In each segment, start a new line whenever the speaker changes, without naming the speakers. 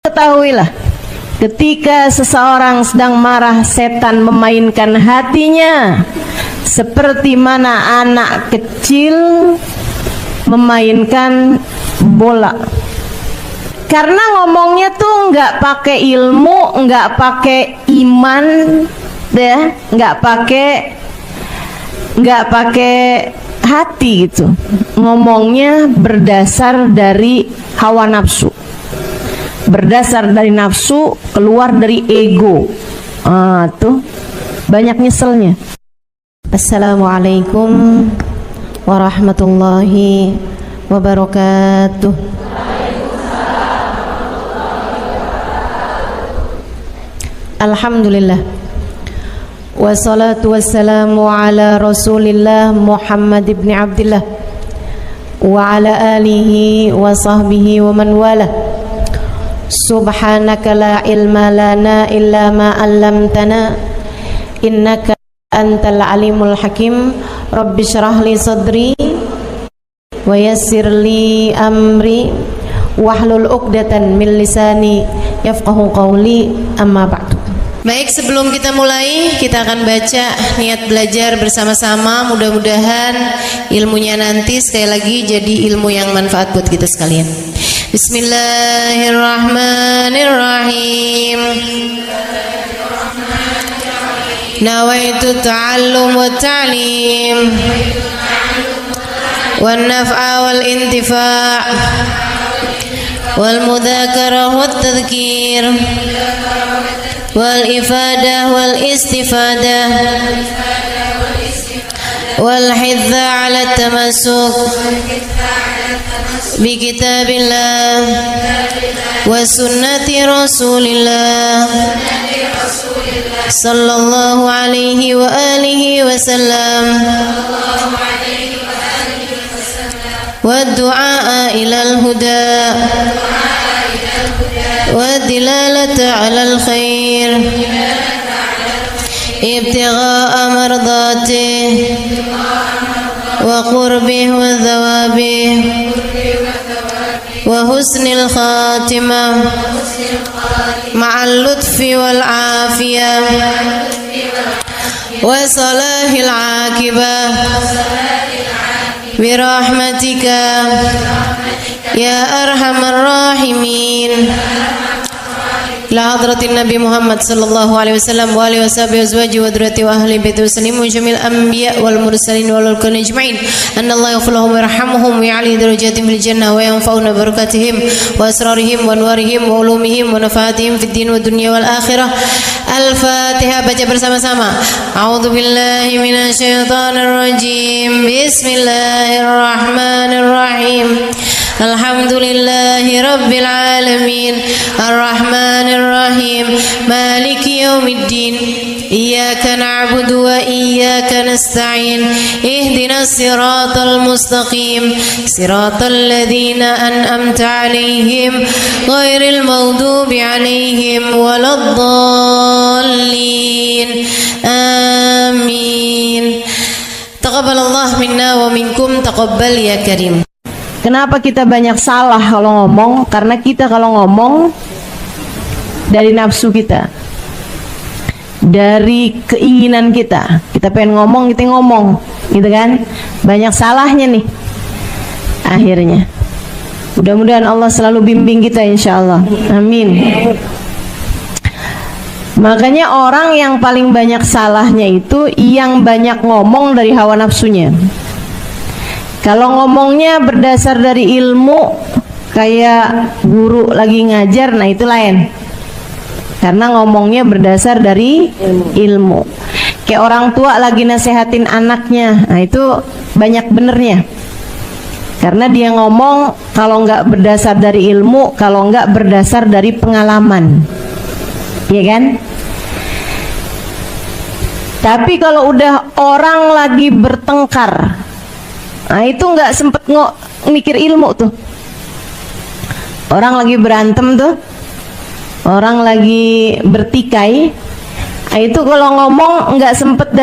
ketahuilah, ketika seseorang sedang marah, setan memainkan hatinya seperti mana anak kecil memainkan bola. Karena ngomongnya tuh nggak pakai ilmu, nggak pakai iman, deh, nggak pakai hati gitu. Ngomongnya berdasar dari hawa nafsu, berdasar dari nafsu, keluar dari ego. Tuh banyak nyeselnya. Assalamualaikum warahmatullahi wabarakatuh. Alhamdulillah, wassalatu wassalamu ala rasulillah Muhammad ibn Abdillah wa ala alihi wa sahbihi wa man wala. Subhanaka la ilma lana illa ma 'allamtana innaka antal alimul hakim. Rabbi shrah li sadri wa yassir li amri wahlul 'uqdatan min lisani yafqahu qawli, amma ba'du. Baik, sebelum kita mulai, kita akan baca niat belajar bersama-sama. Mudah-mudahan ilmunya nanti sekali lagi jadi ilmu yang manfaat buat kita sekalian. Bismillahirrahmanirrahim. Nawaitu ta'allum wa ta'lim wan naf'a wal intifa' wal mudzakarah wat tadhkir wal ifadah wal istifadah wal hidza ala tamassuk bi kitabillah wa sunnati rasulillah sallallahu alaihi wa alihi wa sallam wa du'a ila al-huda والدلالة على الخير ابتغاء مرضاته وقربه وثوابه وحسن الخاتمة مع اللطف والعافية وصلاح العاقبة برحمتك يا أرحم الراحمين. إلى حضرة النبي محمد صلى الله عليه وسلم وآله وصحبه وأزواجه وذريته وأهل بيته وسلم وجميع الأنبياء والمرسلين والملائكة أجمعين أن الله يغفر لهم ويرحمهم ويعلي درجاتهم في الجنة وينفعنا ببركاتهم وأسرارهم وأنوارهم وعلومهم ونفعاتهم في الدين والدنيا والآخرة. Al-Fatihah, baca bersama-sama. A'udzu billahi minasyaitonir rajim. Bismillahirrahmanirrahim. Alhamdulillahi rabbil alamin. Arrahmanir rahim. Maliki yaumiddin. Iyyaka na'budu wa iyyaka nasta'in. Ihdinas siratal mustaqim. Siratal ladzina an'amta 'alaihim ghairil maghdubi 'alaihim waladdallin. Amin. Taqabbalallah minna wa minkum, taqabbal ya karim. Kenapa kita banyak salah kalau ngomong? Karena kita kalau ngomong dari nafsu kita, dari keinginan kita. Kita pengen ngomong, kita ngomong, gitu kan? Banyak salahnya nih akhirnya. Mudah-mudahan Allah selalu bimbing kita, insya Allah. Amin. Makanya orang yang paling banyak salahnya itu yang banyak ngomong dari hawa nafsunya. Kalau ngomongnya berdasar dari ilmu, kayak guru lagi ngajar, nah itu lain. Karena ngomongnya berdasar dari ilmu. Kayak orang tua lagi nasehatin anaknya, nah itu banyak benernya. Karena dia ngomong kalau nggak berdasar dari ilmu, kalau nggak berdasar dari pengalaman, iya kan? Tapi kalau udah orang lagi bertengkar, nah itu nggak sempet mikir ilmu tuh. Orang lagi berantem tuh, orang lagi bertikai, nah itu kalau ngomong nggak sempet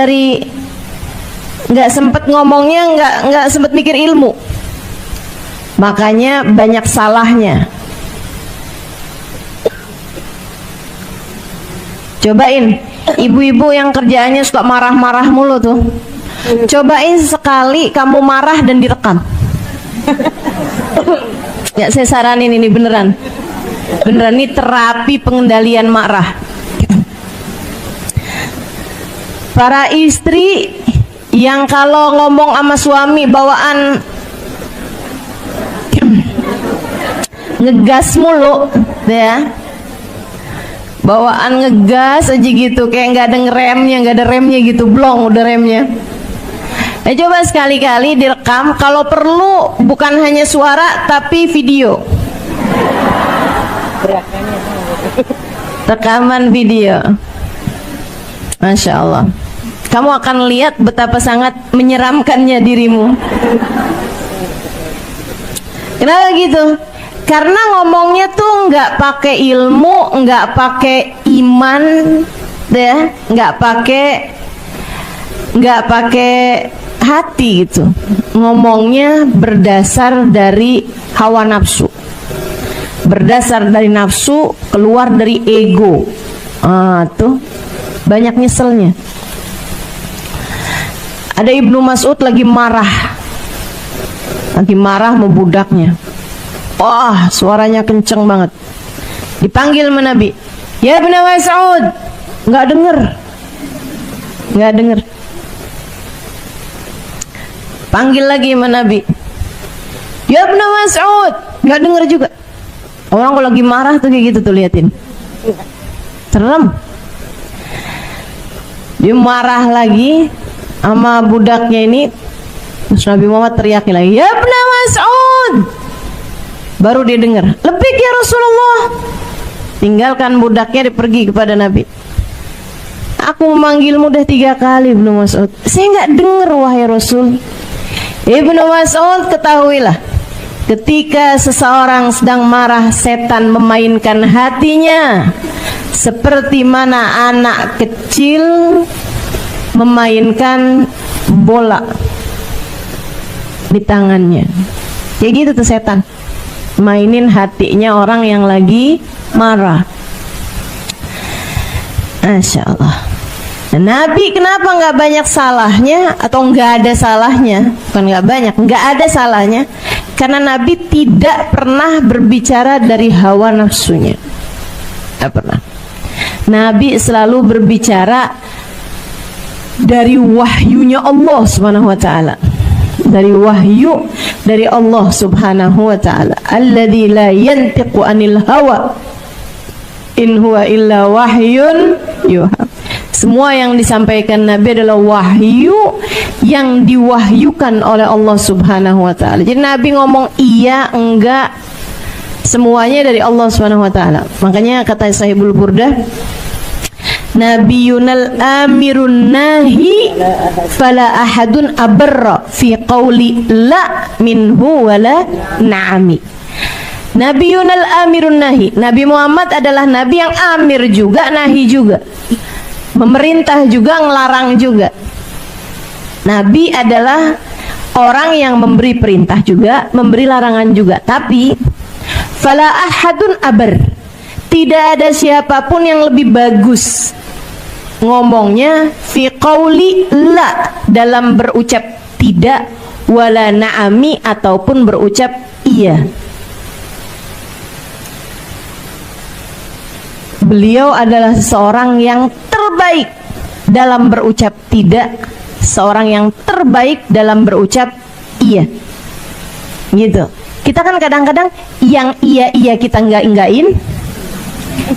ngomongnya, nggak sempet mikir ilmu. Makanya banyak salahnya. Cobain, ibu-ibu yang kerjaannya suka marah-marah mulu tuh, cobain sekali kamu marah dan direkam. Ya, saya saranin ini beneran ini terapi pengendalian marah. Para istri yang kalau ngomong sama suami bawaan ngegas mulu, ya, bawaan ngegas aja gitu, kayak nggak ada remnya gitu, blong udah remnya. Coba sekali-kali direkam, kalau perlu bukan hanya suara tapi video, rekaman video. Masya Allah, kamu akan lihat betapa sangat menyeramkannya dirimu. Kenapa gitu? Karena ngomongnya tuh nggak pakai ilmu, nggak pakai iman, deh, nggak pakai hati gitu. Ngomongnya berdasar dari hawa nafsu, berdasar dari nafsu, keluar dari ego. Tuh banyak nyeselnya. Ada Ibnu Mas'ud lagi marah sama budaknya. Wah, suaranya kenceng banget. Dipanggil sama Nabi, ya Ibnu Mas'ud, nggak denger. Panggil lagi sama Nabi, ya Ibnu Mas'ud, nggak denger juga. Orang kalau lagi marah tuh kayak gitu tuh, liatin, serem. Dia marah lagi sama budaknya ini. Terus Nabi Muhammad teriakin lagi, ya Ibnu Mas'ud. Baru dia dengar, lebih ya Rasulullah. Tinggalkan budaknya, dia pergi kepada Nabi. Aku memanggilmu udah 3 kali Ibnu Mas'ud, saya nggak dengar wahai Rasul. Ibnu Mas'ud, ketahuilah, ketika seseorang sedang marah, setan memainkan hatinya seperti mana anak kecil memainkan bola di tangannya. Kayak gitu tuh setan, mainin hatinya orang yang lagi marah. Masya Allah. Nabi kenapa nggak banyak salahnya atau nggak ada salahnya? Bukan nggak banyak, nggak ada salahnya. Karena Nabi tidak pernah berbicara dari hawa nafsunya. Tidak pernah. Nabi selalu berbicara dari wahyunya Allah Subhanahu wa taala. Dari wahyu dari Allah Subhanahu wa taala. Alladzi la yantiqu anil hawa in huwa illa wahyun yuha. Semua yang disampaikan Nabi adalah wahyu yang diwahyukan oleh Allah Subhanahu wa taala. Jadi Nabi ngomong iya enggak, semuanya dari Allah Subhanahu wa taala. Makanya kata Sahibul Burdah, Nabiyunal amirun nahi fala ahadun abarra fi qawli la minhu wala na'ami. Nabiyunal amirun nahi. Nabi Muhammad adalah nabi yang amir juga, nahi juga. Memerintah juga, ngelarang juga. Nabi adalah orang yang memberi perintah juga, memberi larangan juga. Tapi fala ahadun abar. Tidak ada siapapun yang lebih bagus ngomongnya fi qauli la, dalam berucap tidak, wala na'ami, ataupun berucap iya. Beliau adalah seorang yang terbaik dalam berucap tidak, seorang yang terbaik dalam berucap iya. Gitu. Kita kan kadang-kadang yang iya kita enggak-enggakin,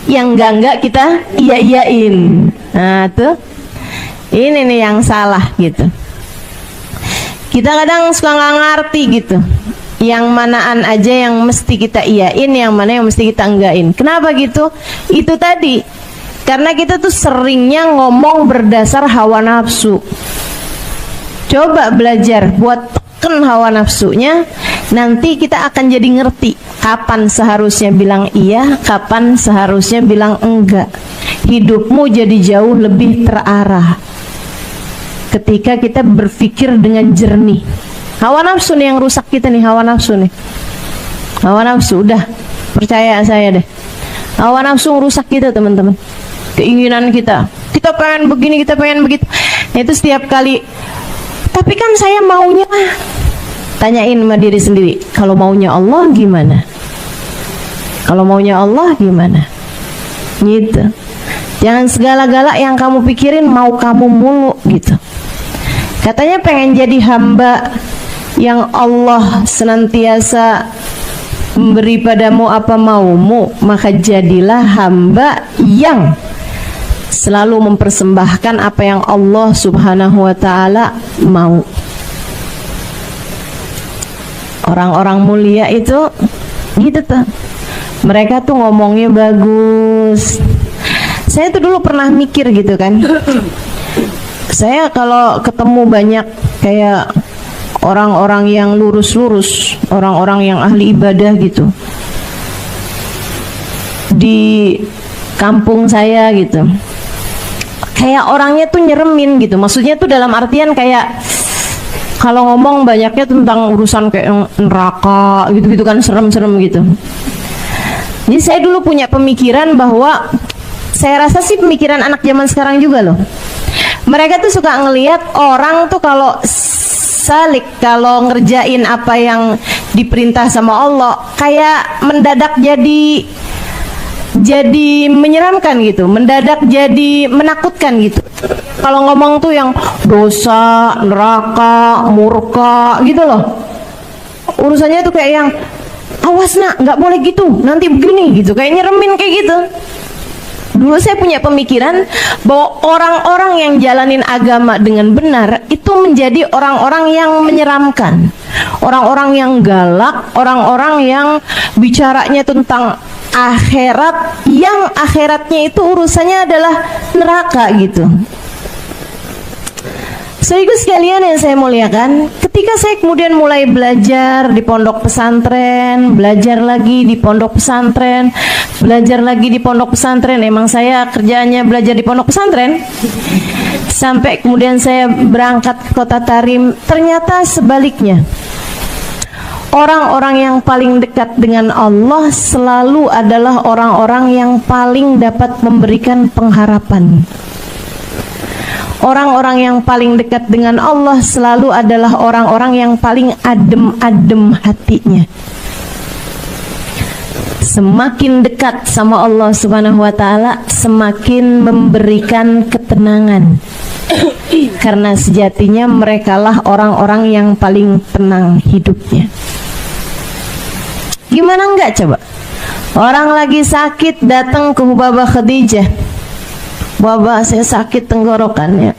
yang enggak kita iya-iyain. Nah tuh, ini nih yang salah gitu. Kita kadang suka nggak ngerti gitu, yang manaan aja yang mesti kita iyain, yang mana yang mesti kita enggakin. Kenapa gitu? Itu tadi, karena kita tuh seringnya ngomong berdasar hawa nafsu. Coba belajar buat teken hawa nafsunya, nanti kita akan jadi ngerti kapan seharusnya bilang iya, kapan seharusnya bilang enggak. Hidupmu jadi jauh lebih terarah ketika kita berpikir dengan jernih. Hawa nafsu nih yang rusak kita nih, hawa nafsu nih. Hawa nafsu, udah percaya saya deh. Hawa nafsu rusak kita teman-teman. keinginan kita. Kita pengen begini, kita pengen begitu. Itu setiap kali. Tapi kan saya maunya, tanyain sama diri sendiri, kalau maunya Allah gimana? Kalau maunya Allah gimana? Gitu. Jangan segala-gala yang kamu pikirin mau kamu mulu gitu. Katanya pengen jadi hamba yang Allah senantiasa memberi padamu apa maumu, maka jadilah hamba yang selalu mempersembahkan apa yang Allah Subhanahu wa ta'ala mau. Orang-orang mulia itu gitu tuh. Mereka tuh ngomongnya bagus. Saya tuh dulu pernah mikir gitu kan. Saya kalau ketemu banyak kayak orang-orang yang lurus-lurus, orang-orang yang ahli ibadah gitu di kampung saya gitu, kayak orangnya tuh nyeremin gitu. Maksudnya tuh dalam artian kayak kalau ngomong banyaknya tentang urusan kayak neraka gitu-gitu kan, serem-serem gitu. Jadi saya dulu punya pemikiran bahwa, saya rasa sih pemikiran anak zaman sekarang juga loh, mereka tuh suka ngelihat orang tuh kalau salik, kalau ngerjain apa yang diperintah sama Allah, kayak mendadak jadi menyeramkan gitu, mendadak jadi menakutkan gitu. Kalau ngomong tuh yang dosa, neraka, murka gitu loh. Urusannya tuh kayak yang awas nak, nggak boleh gitu, nanti begini gitu, kayak nyeremin kayak gitu. Dulu saya punya pemikiran bahwa orang-orang yang jalanin agama dengan benar itu menjadi orang-orang yang menyeramkan, orang-orang yang galak, orang-orang yang bicaranya tentang akhirat, yang akhiratnya itu urusannya adalah neraka gitu. Saudaraku sekalian yang saya muliakan, ketika saya kemudian mulai belajar di pondok pesantren, belajar lagi di pondok pesantren, belajar lagi di pondok pesantren, emang saya kerjaannya belajar di pondok pesantren, sampai kemudian saya berangkat ke kota Tarim. Ternyata sebaliknya, orang-orang yang paling dekat dengan Allah selalu adalah orang-orang yang paling dapat memberikan pengharapan. Orang-orang yang paling dekat dengan Allah selalu adalah orang-orang yang paling adem-adem hatinya. Semakin dekat sama Allah Subhanahu wa ta'ala, semakin memberikan ketenangan. Karena sejatinya merekalah orang-orang yang paling tenang hidupnya. Gimana enggak coba? Orang lagi sakit datang ke Hubabah Khadijah, Baba saya sakit tenggorokannya.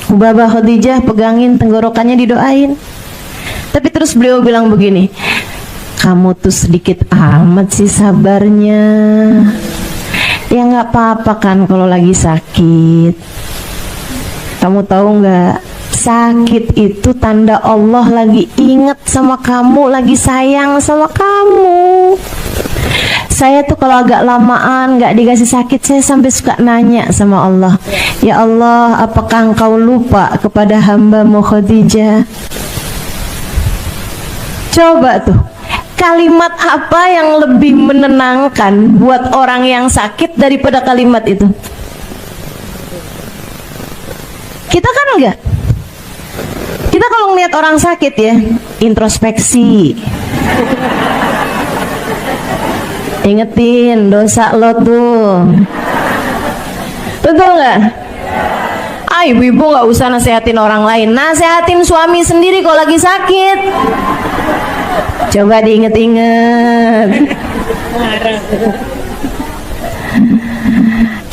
Hubabah Khadijah pegangin tenggorokannya, didoain. Tapi terus beliau bilang begini, kamu tuh sedikit amat sih sabarnya. Ya nggak apa-apa kan kalau lagi sakit. Kamu tahu nggak, sakit itu tanda Allah lagi inget sama kamu, lagi sayang sama kamu. Saya tuh kalau agak lamaan nggak dikasih sakit, saya sampai suka nanya sama Allah, ya Allah, apakah engkau lupa kepada hamba-Mu Khadijah? Coba tuh, kalimat apa yang lebih menenangkan buat orang yang sakit daripada kalimat itu? Kita kan enggak. Kita kalau ngeliat orang sakit ya, introspeksi. Ingetin dosa lo tuh. Betul nggak? Ibu-ibu nggak usah nasehatin orang lain, nasehatin suami sendiri kalau lagi sakit. Coba diinget-inget.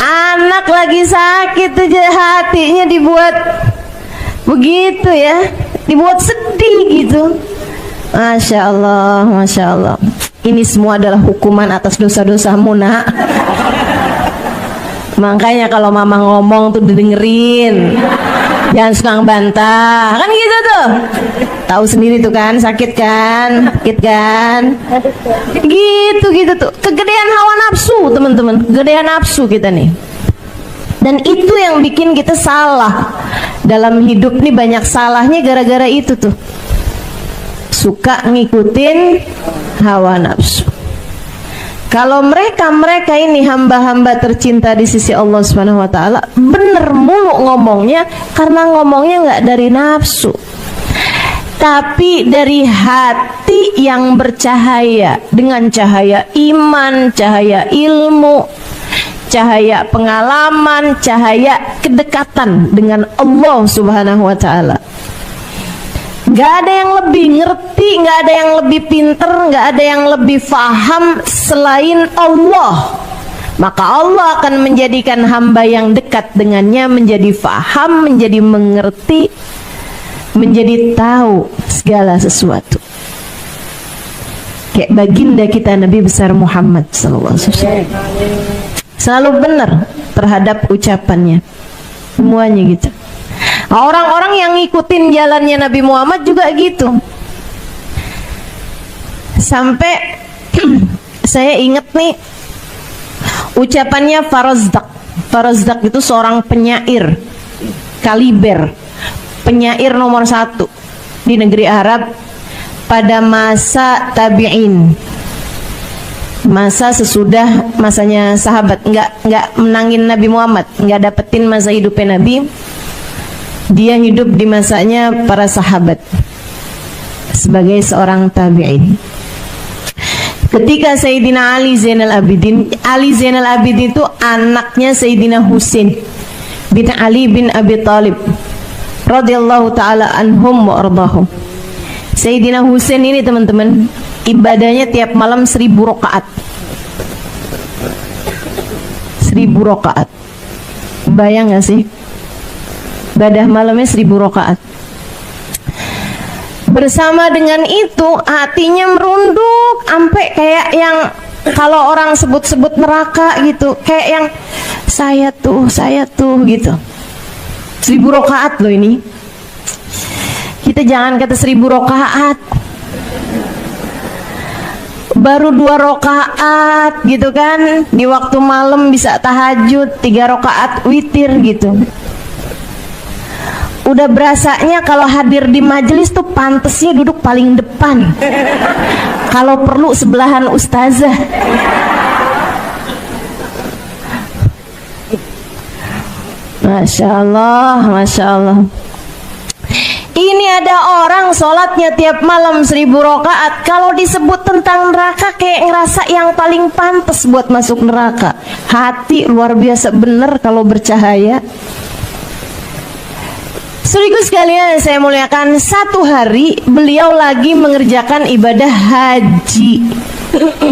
Anak lagi sakit aja hatinya dibuat begitu ya, dibuat sedih gitu. Masya Allah, Masya Allah. Ini semua adalah hukuman atas dosa-dosamu, nak. Makanya kalau mama ngomong tuh didengerin, jangan suka ngebantah, kan gitu tuh. Tahu sendiri tuh kan, sakit kan, gitu tuh. Kegedean hawa nafsu, teman-teman, kegedean nafsu kita nih. Dan itu yang bikin kita salah dalam hidup nih, banyak salahnya gara-gara itu tuh. Suka ngikutin hawa nafsu. Kalau mereka ini hamba-hamba tercinta di sisi Allah Subhanahu wa taala, bener mulu ngomongnya, karena ngomongnya nggak dari nafsu, tapi dari hati yang bercahaya dengan cahaya iman, cahaya ilmu, cahaya pengalaman, cahaya kedekatan dengan Allah Subhanahu wa taala. Gak ada yang lebih ngerti, gak ada yang lebih pinter, gak ada yang lebih faham selain Allah. Maka Allah akan menjadikan hamba yang dekat dengannya menjadi faham, menjadi mengerti, menjadi tahu segala sesuatu. Kayak baginda kita Nabi besar Muhammad SAW, selalu benar terhadap ucapannya, semuanya gitu. Orang-orang yang ngikutin jalannya Nabi Muhammad juga gitu. Sampai saya ingat nih ucapannya Farazdak. Farazdak itu seorang penyair kaliber, penyair nomor 1 di negeri Arab pada masa tabi'in, masa sesudah masanya sahabat. Nggak menangin Nabi Muhammad, nggak dapetin masa hidupnya Nabi. Dia hidup di masanya para sahabat sebagai seorang tabi'in. Ketika Sayyidina Ali Zainal Abidin, Ali Zainal Abidin itu anaknya Sayyidina Husain bin Ali bin Abi Thalib radhiyallahu taala anhum wa ardahum. Sayyidina Husain ini teman-teman, ibadahnya tiap malam 1000 rakaat. 1000 rakaat. Bayang gak sih? Ibadah malamnya 1000 rakaat. Bersama dengan itu hatinya merunduk sampai kayak yang kalau orang sebut-sebut neraka gitu, kayak yang saya tuh gitu. 1000 rakaat loh ini. Kita jangan kata 1000 rakaat, baru 2 rakaat gitu kan, di waktu malam bisa tahajud, 3 rakaat witir gitu. Udah berasanya kalau hadir di majelis tuh pantesnya duduk paling depan, kalau perlu sebelahan ustazah. Masya Allah, Masya Allah. Ini ada orang sholatnya tiap malam 1000 rakaat, kalau disebut tentang neraka kayak ngerasa yang paling pantas buat masuk neraka. Hati luar biasa bener kalau bercahaya. Saudaraku sekalian saya muliakan, satu hari beliau lagi mengerjakan ibadah haji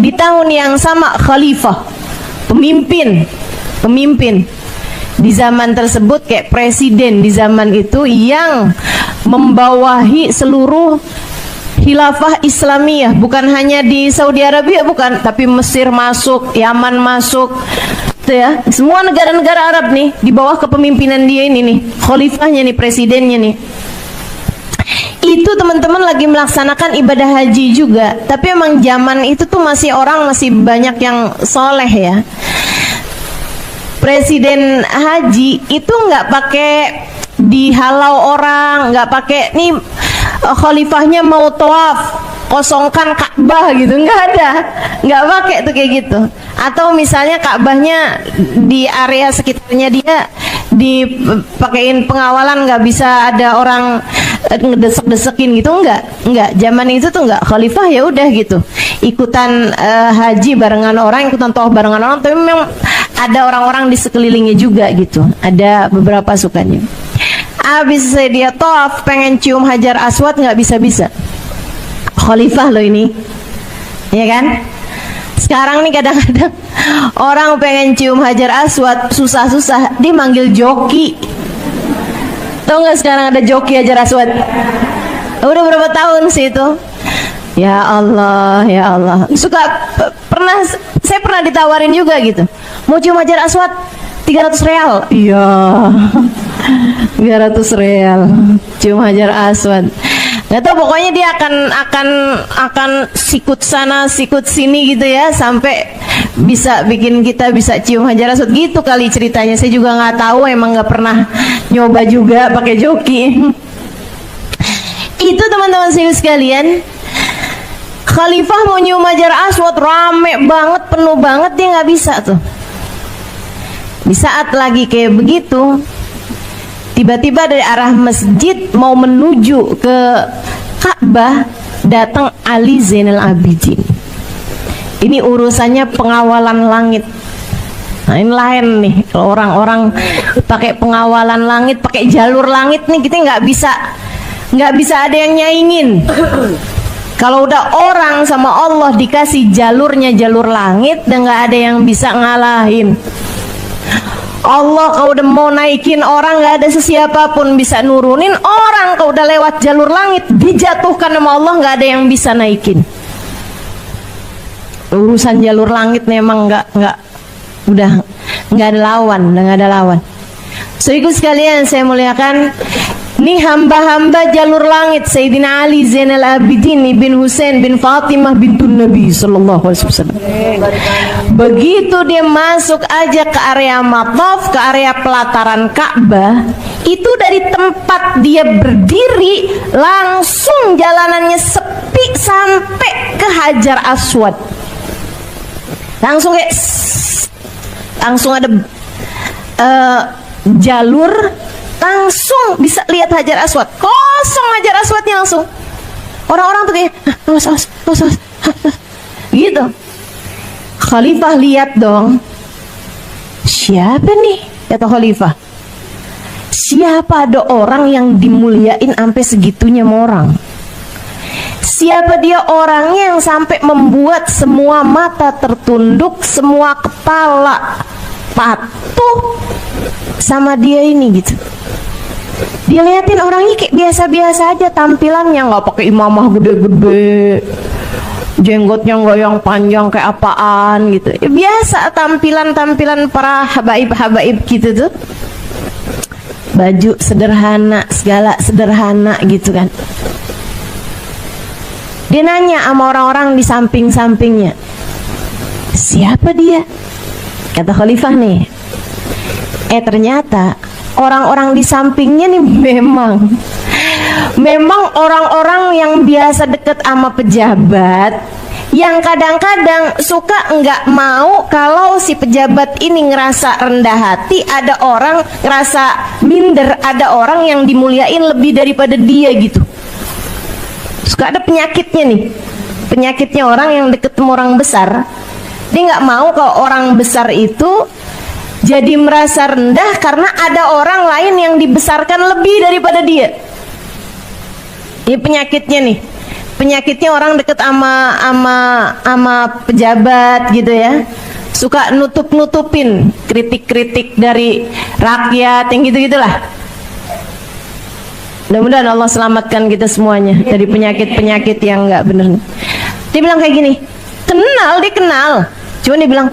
di tahun yang sama. Khalifah, pemimpin di zaman tersebut, kayak presiden di zaman itu yang membawahi seluruh khilafah Islamiyah, bukan hanya di Saudi Arabia, bukan, tapi Mesir masuk, Yaman masuk, ya, semua negara-negara Arab nih di bawah kepemimpinan dia ini nih, khalifahnya nih, presidennya nih. Itu teman-teman lagi melaksanakan ibadah haji juga, tapi emang zaman itu tuh masih banyak yang soleh ya. Presiden haji itu nggak pakai dihalau orang, nggak pakai nih khalifahnya mau tawaf kosongkan Ka'bah gitu, nggak pakai tuh kayak gitu. Atau misalnya Ka'bahnya di area sekitarnya dia dipakein pengawalan, nggak bisa ada orang ngedesek-desekin gitu, nggak. Zaman itu tuh nggak, khalifah ya udah gitu, ikutan haji barengan orang, ikutan tawaf barengan orang, tapi memang ada orang-orang di sekelilingnya juga gitu, ada beberapa sukanya. Abis dia tawaf pengen cium Hajar Aswad nggak bisa-bisa, khalifah loh ini, ya kan? Sekarang nih kadang-kadang orang pengen cium Hajar Aswad susah-susah dimanggil joki. Tahu nggak sekarang ada joki Hajar Aswad? Udah berapa tahun sih itu? Ya Allah, ya Allah. Saya pernah ditawarin juga gitu, mau cium Hajar Aswad 300 real. Iya, 300 real cium Hajar Aswad. Nggak tahu, pokoknya dia akan sikut sana sikut sini gitu ya, sampai bisa bikin kita bisa cium Hajar Aswad gitu kali ceritanya. Saya juga nggak tahu, emang nggak pernah nyoba juga pakai joki. Itu teman-teman sekalian, Khalifah mau nyium Hajar Aswad, rame banget, penuh banget, dia nggak bisa tuh. Di saat lagi kayak begitu, tiba-tiba dari arah masjid mau menuju ke Ka'bah datang Ali Zainal Abidin. Ini urusannya pengawalan langit. Nah, ini lain nih, kalau orang-orang pakai pengawalan langit, pakai jalur langit nih, kita nggak bisa ada yang nyaingin. Kalau udah orang sama Allah dikasih jalurnya jalur langit, dan nggak ada yang bisa ngalahin. Allah kalau udah mau naikin orang, nggak ada sesiapa pun bisa nurunin orang. Kalau udah lewat jalur langit, dijatuhkan sama Allah, nggak ada yang bisa naikin. Urusan jalur langit memang udah nggak ada lawan. So ikut sekalian saya muliakan, ini hamba-hamba jalur langit Sayyidina Ali Zainal Abidin bin Husain bin Fatimah bintun Nabi sallallahu alaihi wasallam. Begitu dia masuk aja ke area Mataf, ke area pelataran Ka'bah, itu dari tempat dia berdiri langsung jalanannya sepi sampai ke Hajar Aswad. Langsung ada jalur, langsung bisa lihat Hajar Aswad, kosong Hajar Aswadnya langsung. Orang-orang tuh kayak awas gitu. Khalifah lihat dong, siapa nih, kata Khalifah, siapa ada orang yang dimuliain sampai segitunya sama orang? Siapa dia orangnya yang sampai membuat semua mata tertunduk, semua kepala patuh sama dia ini gitu. Dia liatin orangnya kayak biasa-biasa aja tampilannya, nggak pakai imamah gede-gede, jenggotnya nggak yang panjang kayak apaan gitu. Ya, biasa tampilan para habaib-habaib gitu tuh. Baju sederhana, segala sederhana gitu kan. Dia nanya sama orang-orang di samping-sampingnya, siapa dia? Kata Khalifah nih, ternyata orang-orang di sampingnya nih memang orang-orang yang biasa deket sama pejabat, yang kadang-kadang suka nggak mau kalau si pejabat ini ngerasa rendah hati, ada orang ngerasa minder, ada orang yang dimuliain lebih daripada dia gitu. Suka ada penyakitnya nih, penyakitnya orang yang deket sama orang besar. Dia nggak mau kalau orang besar itu jadi merasa rendah karena ada orang lain yang dibesarkan lebih daripada dia. Ini penyakitnya nih, penyakitnya orang deket sama pejabat gitu ya. Suka nutupin kritik-kritik dari rakyat yang gitu-gitulah. Mudah-mudahan Allah selamatkan kita semuanya dari penyakit-penyakit yang nggak bener. Dia bilang kayak gini, dia kenal. Cuma dia bilang,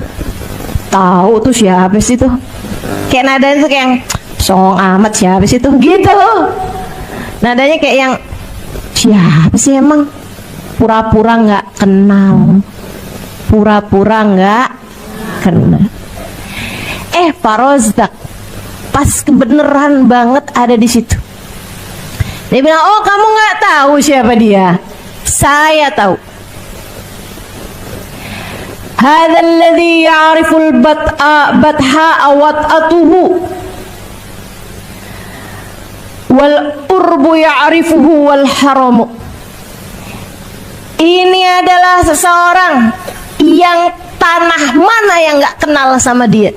tahu tuh siapa sih tuh? Kayak nadanya tuh kayak yang songong amat, siapa sih tuh? Gitu. Nadanya kayak yang siapa sih emang? Pura-pura nggak kenal. Pura-pura nggak kenal. Pak Rozdak pas kebenaran banget ada di situ. Dia bilang, oh kamu nggak tahu siapa dia? Saya tahu. Hadzal ladzi ya'riful batha'a wat'atuhu wal urbu ya'rifuhu wal haramu. Ini adalah seseorang yang tanah mana yang nggak kenal sama dia.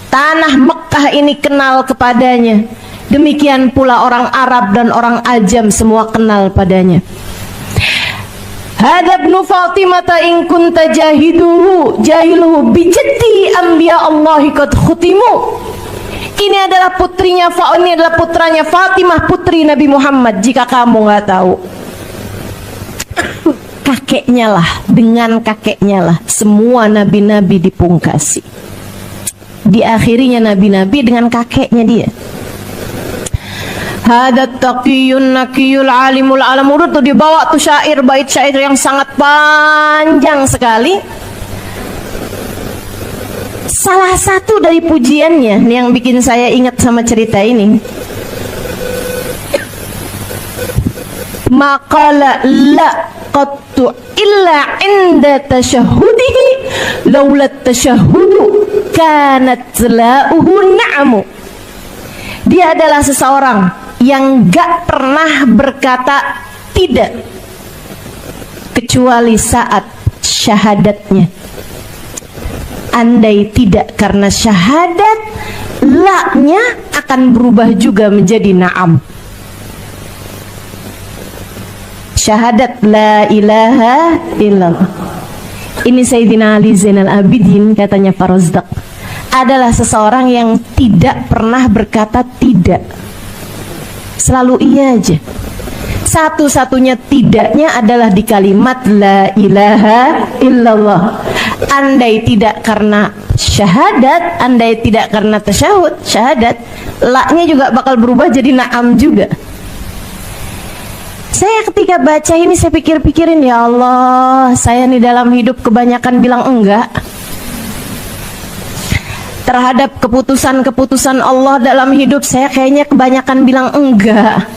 Tanah Mekah ini kenal kepadanya. Demikian pula orang Arab dan orang Ajam semua kenal padanya. Hadza ibnu Fatimah in kunta jahiluhu bi jaddi anbiya Allah qad khutimu. Ini adalah putranya Fatimah, putri Nabi Muhammad. Jika kamu nggak tahu, dengan kakeknya lah semua nabi-nabi dipungkasi. Diakhirinya nabi-nabi dengan kakeknya dia. Hadat taqiyun nakiyul alimul alamur, tuh dibawa tuh bait syair yang sangat panjang sekali. Salah satu dari pujiannya yang bikin saya ingat sama cerita ini, maqala la qattu illa inda tasyahudihi laula tasyahudu kanat la'uhu na'amu. Dia adalah seseorang yang gak pernah berkata tidak kecuali saat syahadatnya. Andai tidak karena syahadat, la-nya akan berubah juga menjadi na'am. Syahadat la ilaha illallah. Ini Sayyidina Ali Zainal Abidin, katanya Farazdaq, adalah seseorang yang tidak pernah berkata tidak. Selalu iya aja. Satu-satunya tidaknya adalah di kalimat la ilaha illallah. Andai tidak karena syahadat, andai tidak karena tasyahud, syahadat, la-nya juga bakal berubah jadi na'am juga. Saya ketika baca ini saya pikir-pikirin, ya Allah, saya nih dalam hidup kebanyakan bilang enggak terhadap keputusan-keputusan Allah dalam hidup. Saya kayaknya kebanyakan bilang enggak,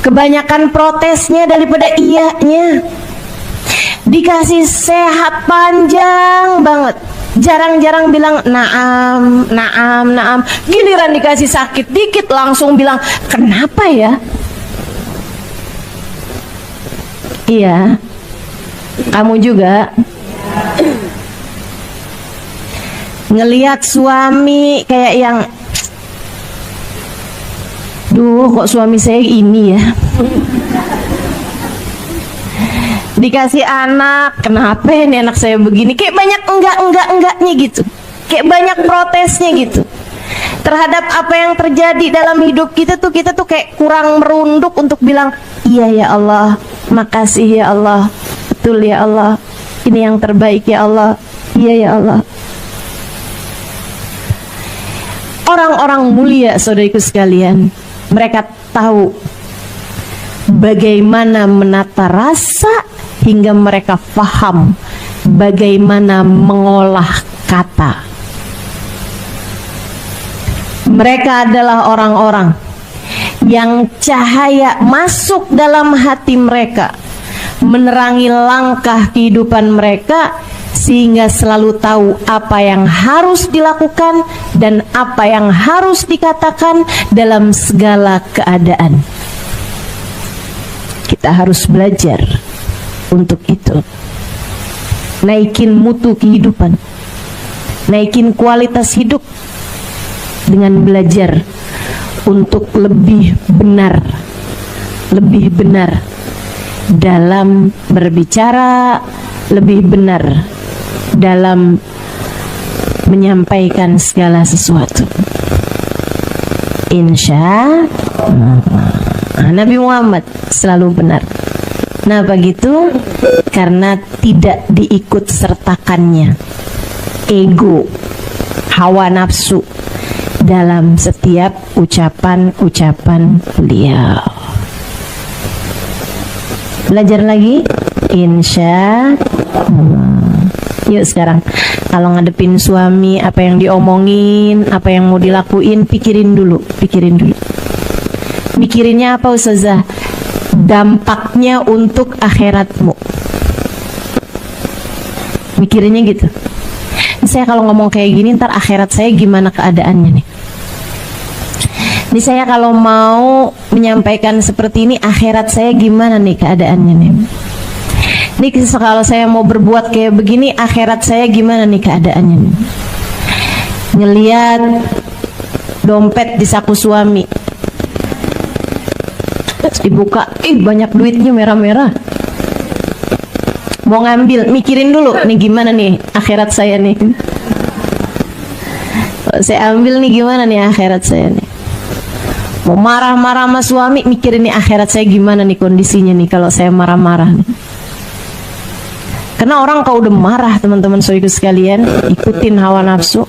kebanyakan protesnya daripada iyanya. Dikasih sehat panjang banget, jarang-jarang bilang naam, naam, naam. Giliran dikasih sakit dikit langsung bilang kenapa ya? Iya, kamu juga ngelihat suami kayak yang, duh kok suami saya ini ya. Dikasih anak, kenapa ini anak saya begini? Kayak banyak enggaknya gitu, kayak banyak protesnya gitu terhadap apa yang terjadi dalam hidup kita tuh kayak kurang merunduk untuk bilang iya ya Allah, makasih ya Allah, betul ya Allah, ini yang terbaik ya Allah, iya ya Allah. Orang-orang mulia, saudariku sekalian, mereka tahu bagaimana menata rasa hingga mereka faham bagaimana mengolah kata. Mereka adalah orang-orang yang cahaya masuk dalam hati mereka, menerangi langkah kehidupan mereka, sehingga selalu tahu apa yang harus dilakukan dan apa yang harus dikatakan dalam segala keadaan. Kita harus belajar untuk itu. Naikin mutu kehidupan, naikin kualitas hidup dengan belajar untuk lebih benar dalam berbicara, lebih benar dalam menyampaikan segala sesuatu. Insya Allah Nabi Muhammad selalu benar. Kenapa gitu? Karena tidak diikut sertakannya ego, hawa nafsu dalam setiap ucapan-ucapan beliau. Belajar lagi, insya Allah. Yuk sekarang, kalau ngadepin suami, apa yang diomongin, apa yang mau dilakuin, pikirin dulu. Mikirinnya apa Ustazah? Dampaknya untuk akhiratmu. Mikirinnya gitu. Saya kalau ngomong kayak gini, ntar akhirat saya gimana keadaannya nih? Ini saya kalau mau menyampaikan seperti ini, akhirat saya gimana nih keadaannya nih? Ini kalau saya mau berbuat kayak begini, akhirat saya gimana nih keadaannya nih? Ngeliat dompet di saku suami, dibuka, banyak duitnya merah-merah. Mau ngambil, mikirin dulu, nih gimana nih akhirat saya nih? Kalau saya ambil nih gimana nih akhirat saya nih? Mau marah-marah sama suami, mikirin nih akhirat saya gimana nih kondisinya nih kalau saya marah-marah nih. Karena orang kalau udah marah, teman-teman saudaraku sekalian, ikutin hawa nafsu.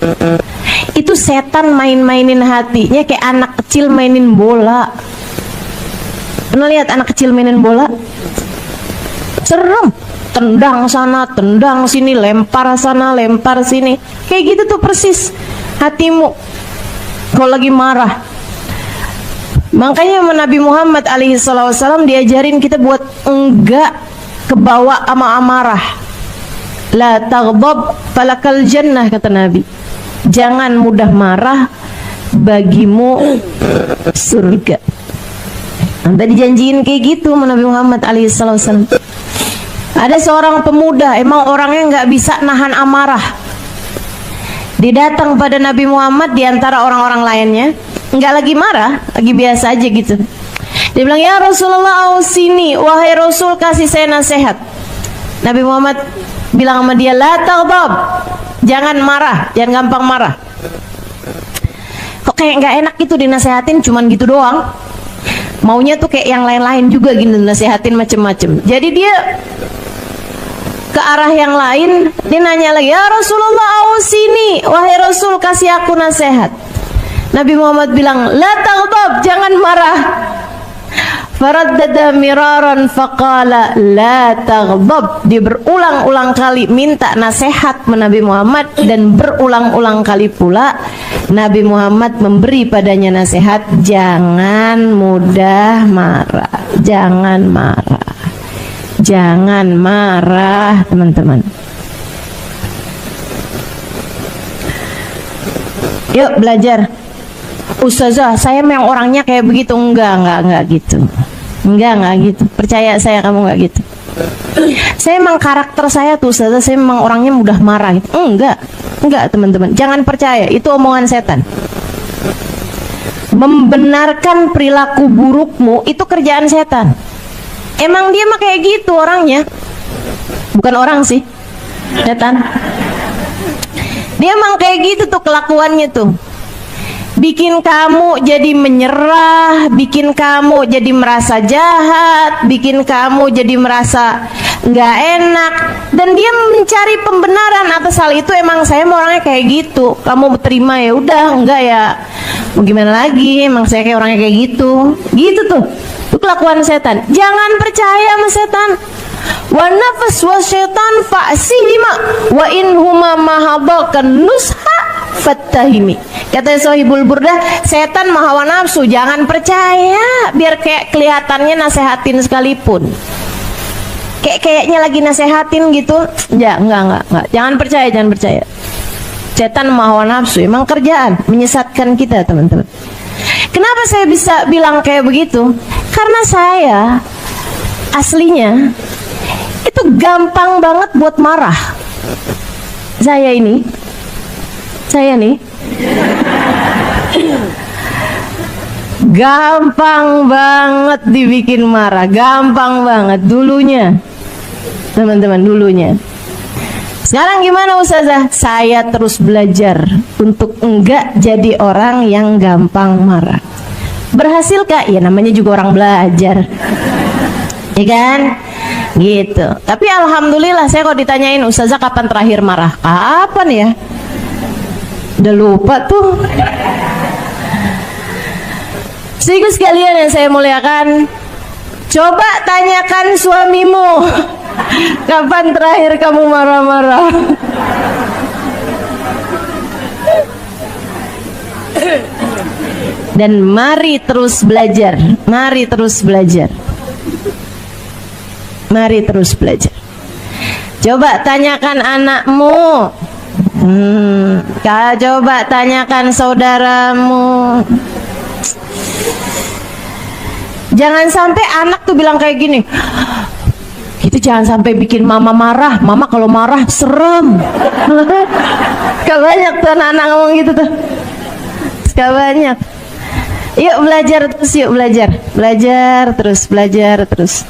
Itu setan main-mainin hatinya kayak anak kecil mainin bola. Pernah lihat anak kecil mainin bola? Serem. Tendang sana, tendang sini, lempar sana, lempar sini. Kayak gitu tuh persis hatimu kalau lagi marah. Makanya Nabi Muhammad alaihi wasallam diajarin kita buat enggak kebawa sama amarah. La taghdab falakal jannah, kata Nabi. Jangan mudah marah, bagimu surga. Nanti dijanjiin kayak gitu sama Nabi Muhammad alaihi wasallam. Ada seorang pemuda, emang orangnya nggak bisa nahan amarah. Dia datang pada Nabi Muhammad di antara orang-orang lainnya, nggak lagi marah, lagi biasa aja gitu. Dia bilang, ya Rasulullah, ausini, wahai Rasul, kasih saya nasihat. Nabi Muhammad bilang sama dia, la taghdab, jangan marah, jangan gampang marah. Kok kayak nggak enak gitu dinasehatin, cuman gitu doang. Maunya tuh kayak yang lain-lain juga gitu, nasihatin macem-macem. Jadi dia ke arah yang lain, dia nanya lagi, ya Rasulullah, ausini, wahai Rasul, kasih aku nasihat. Nabi Muhammad bilang, la taghdab, jangan marah. Faraddada miraran faqala la taghdab. Dia berulang-ulang kali minta nasihat Nabi Muhammad, dan berulang-ulang kali pula Nabi Muhammad memberi padanya nasihat, jangan mudah marah, jangan marah, jangan marah, teman-teman. Yuk belajar. Ustazah, saya memang orangnya kayak begitu. Enggak gitu. Enggak gitu. Percaya saya, kamu enggak gitu. Saya memang karakter saya tuh, Ustazah, saya memang orangnya mudah marah gitu. Enggak teman-teman. Jangan percaya, itu omongan setan. Membenarkan perilaku burukmu itu kerjaan setan. Emang dia mah kayak gitu orangnya. Bukan orang sih, setan. Dia emang kayak gitu tuh kelakuannya tuh. Bikin kamu jadi menyerah, bikin kamu jadi merasa jahat, bikin kamu jadi merasa nggak enak, dan dia mencari pembenaran atas hal itu. Emang saya mau orangnya kayak gitu, kamu terima ya udah, enggak ya mau gimana lagi, emang saya kayak orangnya kayak gitu tuh. Itu kelakuan setan. Jangan percaya sama setan. Wa nafas wa syaitan fa'sihima wa in huma mahadakan nusha fattahimi. Kata Sohibul Burdah, setan maha hawa nafsu, jangan percaya, biar kayak kelihatannya nasehatin sekalipun. Kayaknya lagi nasehatin gitu. Ya, enggak. Jangan percaya. Setan maha hawa nafsu, emang kerjaan menyesatkan kita, teman-teman. Kenapa saya bisa bilang kayak begitu? Karena saya aslinya itu gampang banget buat marah. Saya nih gampang banget dibikin marah, gampang banget dulunya, teman-teman, dulunya. Sekarang gimana Ustazah? Saya terus belajar untuk enggak jadi orang yang gampang marah. Berhasil Kak? Ya namanya juga orang belajar, ya kan? Gitu. Tapi alhamdulillah saya kok ditanyain, Ustazah kapan terakhir marah? Kapan ya? Udah lupa tuh. Sehingga sekalian yang saya muliakan, coba tanyakan suamimu, kapan terakhir kamu marah-marah? Dan mari terus belajar. Coba tanyakan anakmu, coba tanyakan saudaramu. Jangan sampai anak tuh bilang kayak gini, itu jangan sampai bikin mama marah. Mama kalau marah serem. Gak banyak tuh anak-anak ngomong gitu tuh. Gak banyak. Yuk belajar terus.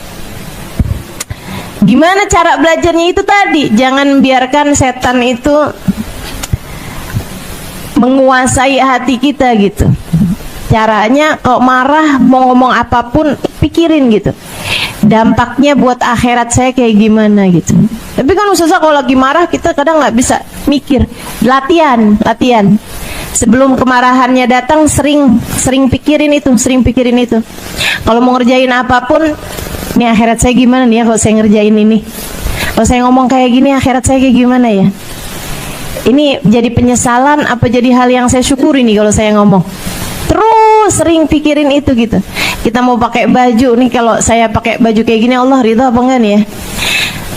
Gimana cara belajarnya itu tadi? Jangan biarkan setan itu menguasai hati kita gitu. Caranya kalau marah mau ngomong apapun pikirin gitu, dampaknya buat akhirat saya kayak gimana gitu. Tapi kan Ustazah kalau lagi marah kita kadang nggak bisa mikir. Latihan. Sebelum kemarahannya datang sering pikirin itu. Kalau mau ngerjain apapun, nih akhirat saya gimana nih ya kalau saya ngerjain ini. Kalau saya ngomong kayak gini akhirat saya kayak gimana ya. Ini jadi penyesalan apa jadi hal yang saya syukuri nih kalau saya ngomong. terus sering pikirin itu gitu. Kita mau pakai baju nih, kalau saya pakai baju kayak gini Allah ridho apa enggak nih ya?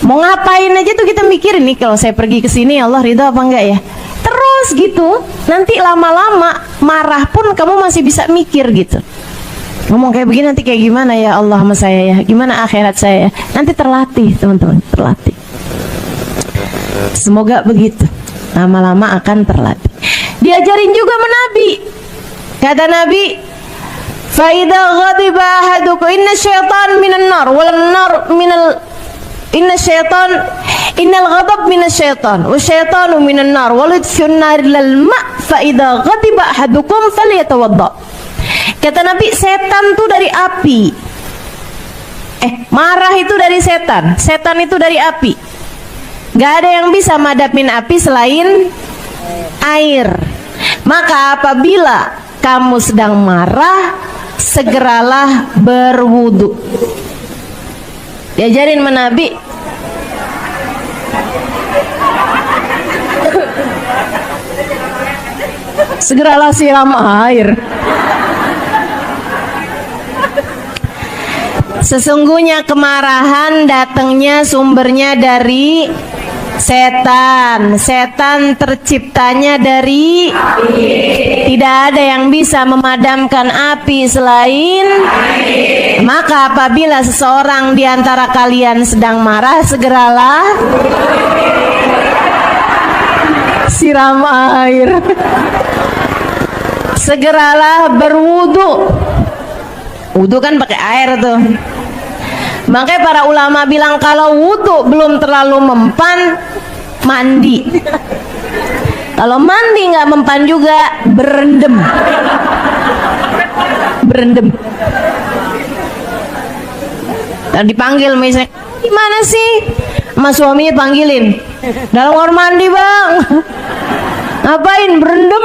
Mau ngapain aja tuh kita mikirin nih, kalau saya pergi ke sini Allah ridho apa enggak ya? Terus gitu. Nanti lama-lama marah pun kamu masih bisa mikir gitu. Ngomong kayak begini nanti kayak gimana ya Allah sama saya ya? Gimana akhirat saya? Nanti terlatih teman-teman, terlatih. Semoga begitu. Lama-lama akan terlatih. Diajarin juga sama Nabi. Kata Nabi, fa idza ghadiba ahadukum inna syaitan minan nar wal nar minal inna syaitan innal ghadab minas syaitan wa syaitanu minan nar wal idfun nar lal ma fa idza ghadiba ahadukum falyatawadda. Kata Nabi, setan tuh dari api. Marah itu dari setan. Setan itu dari api. Gak ada yang bisa madapin api selain air. Maka apabila kamu sedang marah, segeralah berwudu. Diajarin sama Nabi. Segeralah siram air. Sesungguhnya kemarahan datangnya sumbernya dari setan. Setan terciptanya dari api. Tidak ada yang bisa memadamkan api selain api. Maka apabila seseorang di antara kalian sedang marah, segeralah siram air. Segeralah berwudu. Wudu kan pakai air tuh. Makanya para ulama bilang kalau wudu belum terlalu mempan, mandi. Kalau mandi nggak mempan juga, berendam. Berendam. Dan dipanggil misalnya, gimana sih? Mas suaminya panggilin. Dalam kamar mandi bang. Ngapain berendam?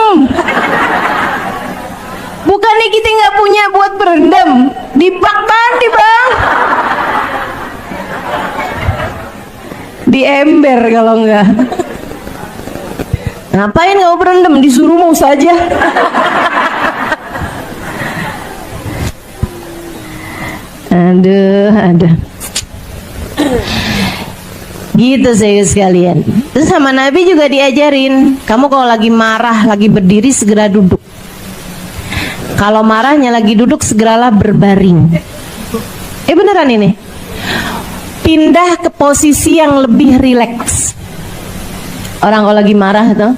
Bukannya kita nggak punya buat berendam, di bak mandi bang. Di ember kalau enggak. Ngapain kau berendam? Disuruh mau saja. Aduh. Gitu saya sekalian. Terus sama Nabi juga diajarin, kamu kalau lagi marah, lagi berdiri segera duduk. Kalau marahnya lagi duduk, segeralah berbaring. Beneran ini. Pindah ke posisi yang lebih rileks. Orang kalau lagi marah tuh,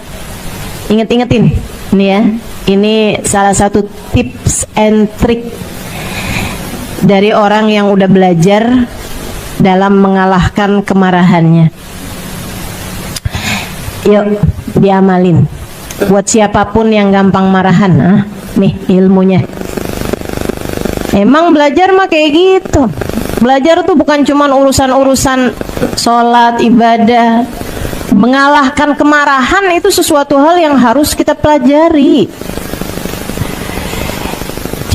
inget-ingetin. Ini ya, ini salah satu tips and trick dari orang yang udah belajar dalam mengalahkan kemarahannya. Yuk, diamalin. Buat siapapun yang gampang marahan, nih ilmunya. Emang belajar mah kayak gitu. Belajar tuh bukan cuman urusan-urusan sholat, ibadah. Mengalahkan kemarahan itu sesuatu hal yang harus kita pelajari.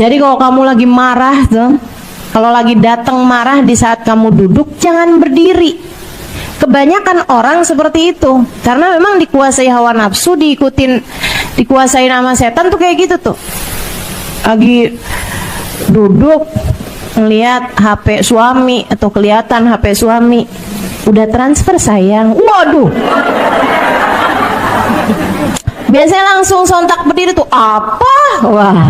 Jadi kalau kamu lagi marah tuh, kalau lagi datang marah di saat kamu duduk, jangan berdiri. Kebanyakan orang seperti itu, karena memang dikuasai hawa nafsu, dikuasai nama setan tuh kayak gitu tuh. Lagi duduk ngelihat HP suami atau kelihatan HP suami, udah transfer sayang, waduh. Biasanya langsung sontak berdiri tuh, apa? Wah.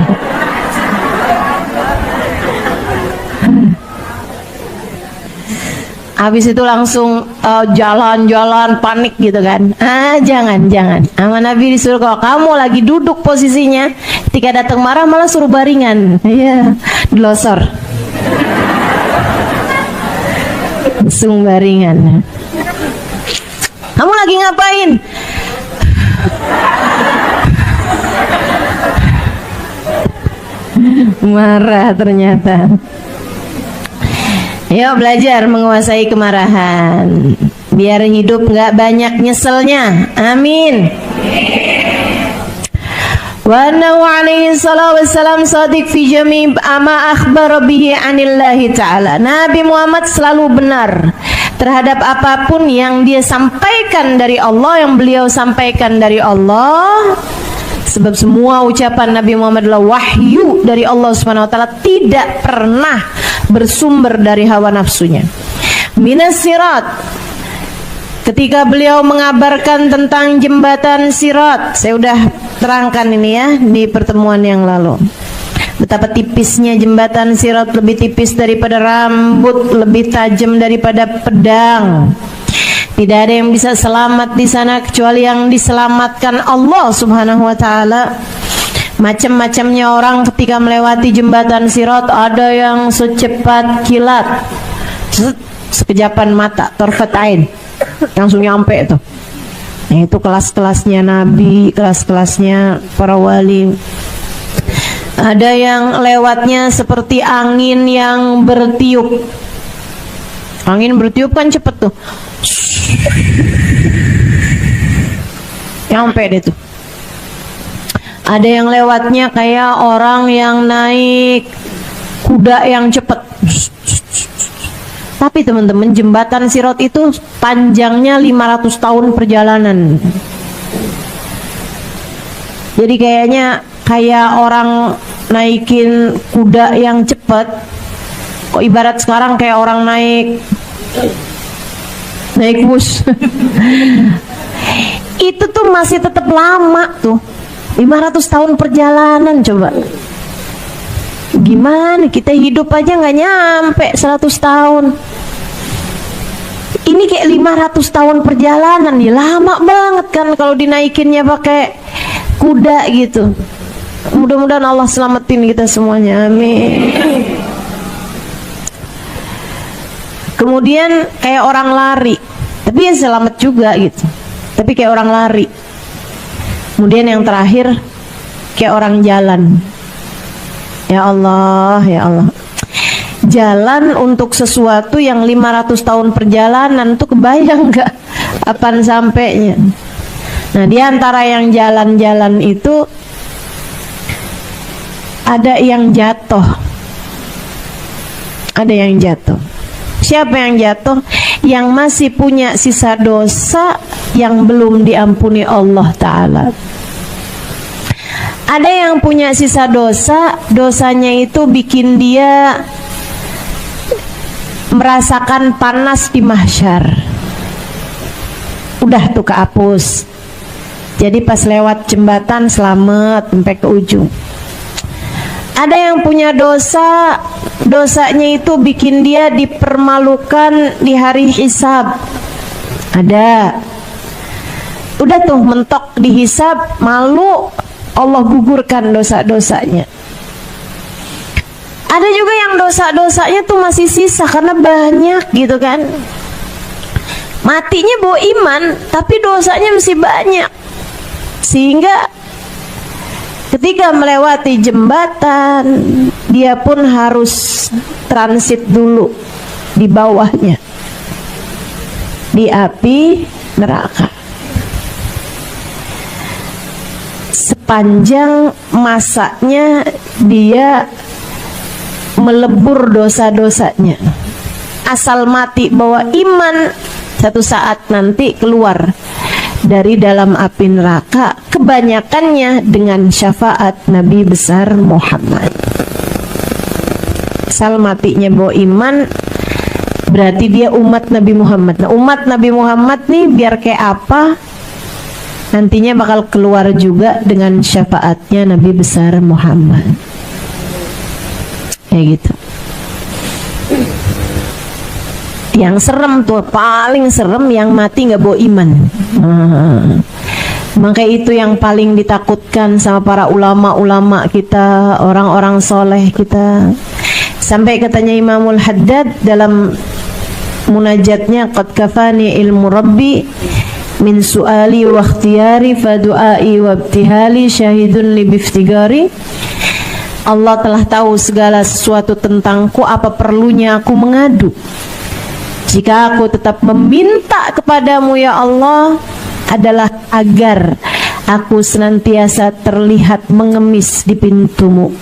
Habis itu langsung jalan-jalan panik gitu kan. Jangan. Sama Nabi disuruh kalau kamu lagi duduk posisinya, ketika datang marah malah suruh baringan. Iya, dilosor. Langsung baringan. Kamu lagi ngapain? Marah ternyata. Yuk belajar menguasai kemarahan, biar hidup nggak banyak nyeselnya. Amin. Wa annahu alaihi salatu wassalam shadiq fi jami' ma akhbara bihi anillahi ta'ala. Nabi Muhammad selalu benar terhadap apapun yang dia sampaikan dari Allah, yang beliau sampaikan dari Allah. Sebab semua ucapan Nabi Muhammad adalah wahyu dari Allah Subhanahu wa taala, tidak pernah bersumber dari hawa nafsunya. Minas sirat, ketika beliau mengabarkan tentang jembatan sirat, saya udah terangkan ini ya di pertemuan yang lalu. Betapa tipisnya jembatan sirat, lebih tipis daripada rambut, lebih tajam daripada pedang. Tidak ada yang bisa selamat di sana kecuali yang diselamatkan Allah Subhanahu wa taala. Macam-macamnya orang ketika melewati jembatan sirat, ada yang secepat kilat, sekejapan mata, tarfat ain, langsung nyampe itu. Nah, itu kelas-kelasnya Nabi, kelas-kelasnya para wali. Ada yang lewatnya seperti angin yang bertiup. Angin bertiup kan cepet tuh, nyampe deh tuh. Ada yang lewatnya kayak orang yang naik kuda yang cepet. Tapi teman-teman, jembatan sirat itu panjangnya 500 tahun perjalanan. Jadi kayaknya kayak orang naikin kuda yang cepet, kok ibarat sekarang kayak orang naik bus. Itu tuh masih tetap lama tuh, 500 tahun perjalanan. Coba gimana kita hidup aja nggak nyampe 100 tahun, ini kayak 500 tahun perjalanan. Ya lama banget kan kalau dinaikinnya pakai kuda gitu. Mudah-mudahan Allah selamatin kita semuanya, amin. Kemudian kayak orang lari, tapi ya selamat juga gitu, tapi kayak orang lari. Kemudian yang terakhir kayak orang jalan. Ya Allah, ya Allah. Jalan untuk sesuatu yang 500 tahun perjalanan tuh kebayang nggak apaan sampainya. Nah, di antara yang jalan-jalan itu ada yang jatuh. Ada yang jatuh. Siapa yang jatuh? Yang masih punya sisa dosa yang belum diampuni Allah Ta'ala. Ada yang punya sisa dosa, dosanya itu bikin dia merasakan panas di mahsyar. Udah tuh kehapus. Jadi pas lewat jembatan selamat sampai ke ujung. Ada yang punya dosa, dosanya itu bikin dia dipermalukan di hari hisab. Ada. Udah tuh mentok di hisab, malu, Allah gugurkan dosa-dosanya. Ada juga yang dosa-dosanya tuh masih sisa karena banyak gitu kan. Matinya bawa iman, tapi dosanya masih banyak. Sehingga ketika melewati jembatan, dia pun harus transit dulu di bawahnya, di api neraka. Sepanjang masanya dia melebur dosa-dosanya. Asal mati bawa iman, satu saat nanti keluar dari dalam api neraka, kebanyakannya dengan syafaat Nabi besar Muhammad. Asal matinya bawa iman, berarti dia umat Nabi Muhammad. Nah, umat Nabi Muhammad nih biar kayak apa, nantinya bakal keluar juga dengan syafaatnya Nabi besar Muhammad. Kayak gitu. Yang serem tuh, paling serem yang mati nggak bawa iman. Maka itu yang paling ditakutkan sama para ulama-ulama kita, orang-orang soleh kita. Sampai katanya Imamul Haddad dalam munajatnya, qad kafani ilmu rabbi min su'ali wa ikhtiyari fa du'ai wa ibtihali syahidun li biftigari. Allah telah tahu segala sesuatu tentangku, apa perlunya aku mengadu? Jika aku tetap meminta kepadamu ya Allah, adalah agar aku senantiasa terlihat mengemis di pintumu.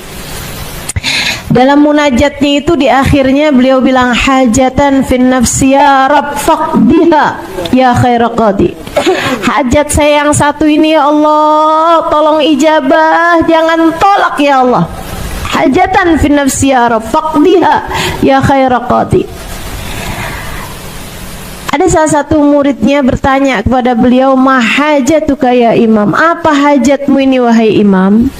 Dalam munajatnya itu di akhirnya beliau bilang, hajatan fin nafsi ya Rabb faqdiha ya khaira qadi. Hajat saya yang satu ini ya Allah, tolong ijabah, jangan tolak ya Allah. Hajatan fin nafsi ya Rabb faqdiha ya khaira qadi. Ada salah satu muridnya bertanya kepada beliau, ma hajatuka ya imam, apa hajatmu ini wahai imam?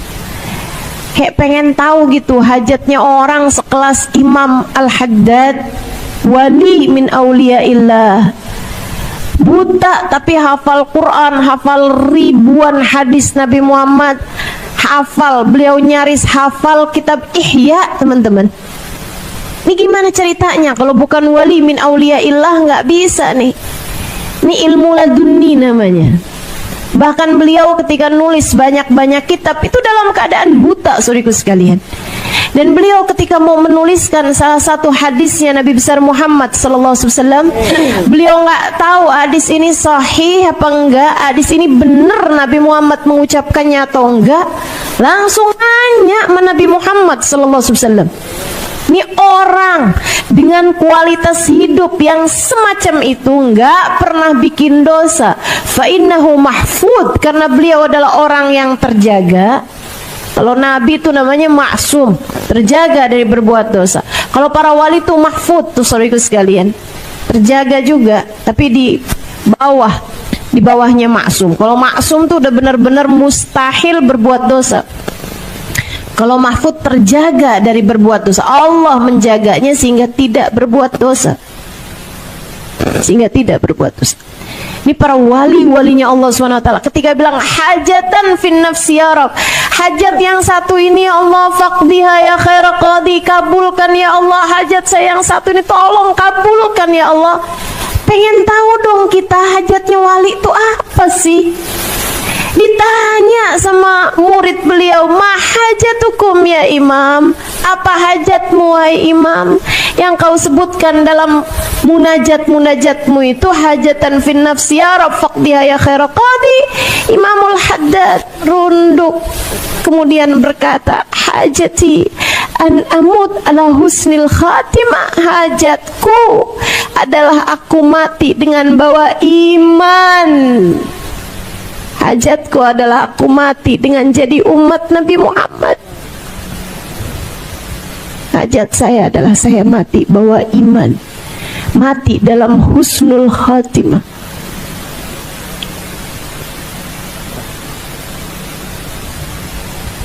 Kayak pengen tahu gitu hajatnya orang sekelas Imam Al-Haddad, wali min auliyaillah, buta tapi hafal Quran, hafal ribuan hadis Nabi Muhammad, hafal, beliau nyaris hafal kitab Ihya, teman-teman. Ini gimana ceritanya? Kalau bukan wali min auliyaillah nggak bisa nih. Ini ilmu laduni namanya. Bahkan beliau ketika nulis banyak-banyak kitab itu dalam keadaan buta, saudaraku sekalian. Dan beliau ketika mau menuliskan salah satu hadisnya Nabi besar Muhammad SAW, beliau nggak tahu hadis ini sahih apa enggak, hadis ini benar Nabi Muhammad mengucapkannya atau enggak. Langsung nanya sama Nabi Muhammad SAW. Ini orang dengan kualitas hidup yang semacam itu nggak pernah bikin dosa. Fa innahu mahfud, karena beliau adalah orang yang terjaga. Kalau Nabi itu namanya maksum, terjaga dari berbuat dosa. Kalau para wali itu mahfud tuh saudaraku sekalian, terjaga juga, tapi di bawahnya maksum. Kalau maksum tuh udah benar-benar mustahil berbuat dosa. Kalau mahfud terjaga dari berbuat dosa, Allah menjaganya sehingga tidak berbuat dosa. Sehingga tidak berbuat dosa. Ini para wali-walinya Allah SWT. Ketika bilang hajatan fin nafsi ya Rabb, hajat yang satu ini ya Allah faqdiha ya khaira qadi, kabulkan ya Allah hajat saya yang satu ini, tolong kabulkan ya Allah. Pengen tahu dong kita hajatnya wali itu apa sih? Ditanya sama murid beliau, ma hajatukum ya imam, apa hajatmu wahai imam? Yang kau sebutkan dalam munajat-munajatmu itu hajatan fin nafsi ya Rabb faqdiha ya khaira qadi. Imamul Haddad runduk kemudian berkata, hajati an amut ala husnil khatimah, hajatku adalah aku mati dengan bawa iman. Hajatku adalah aku mati dengan jadi umat Nabi Muhammad. Hajat saya adalah saya mati bawa iman, mati dalam husnul khatimah.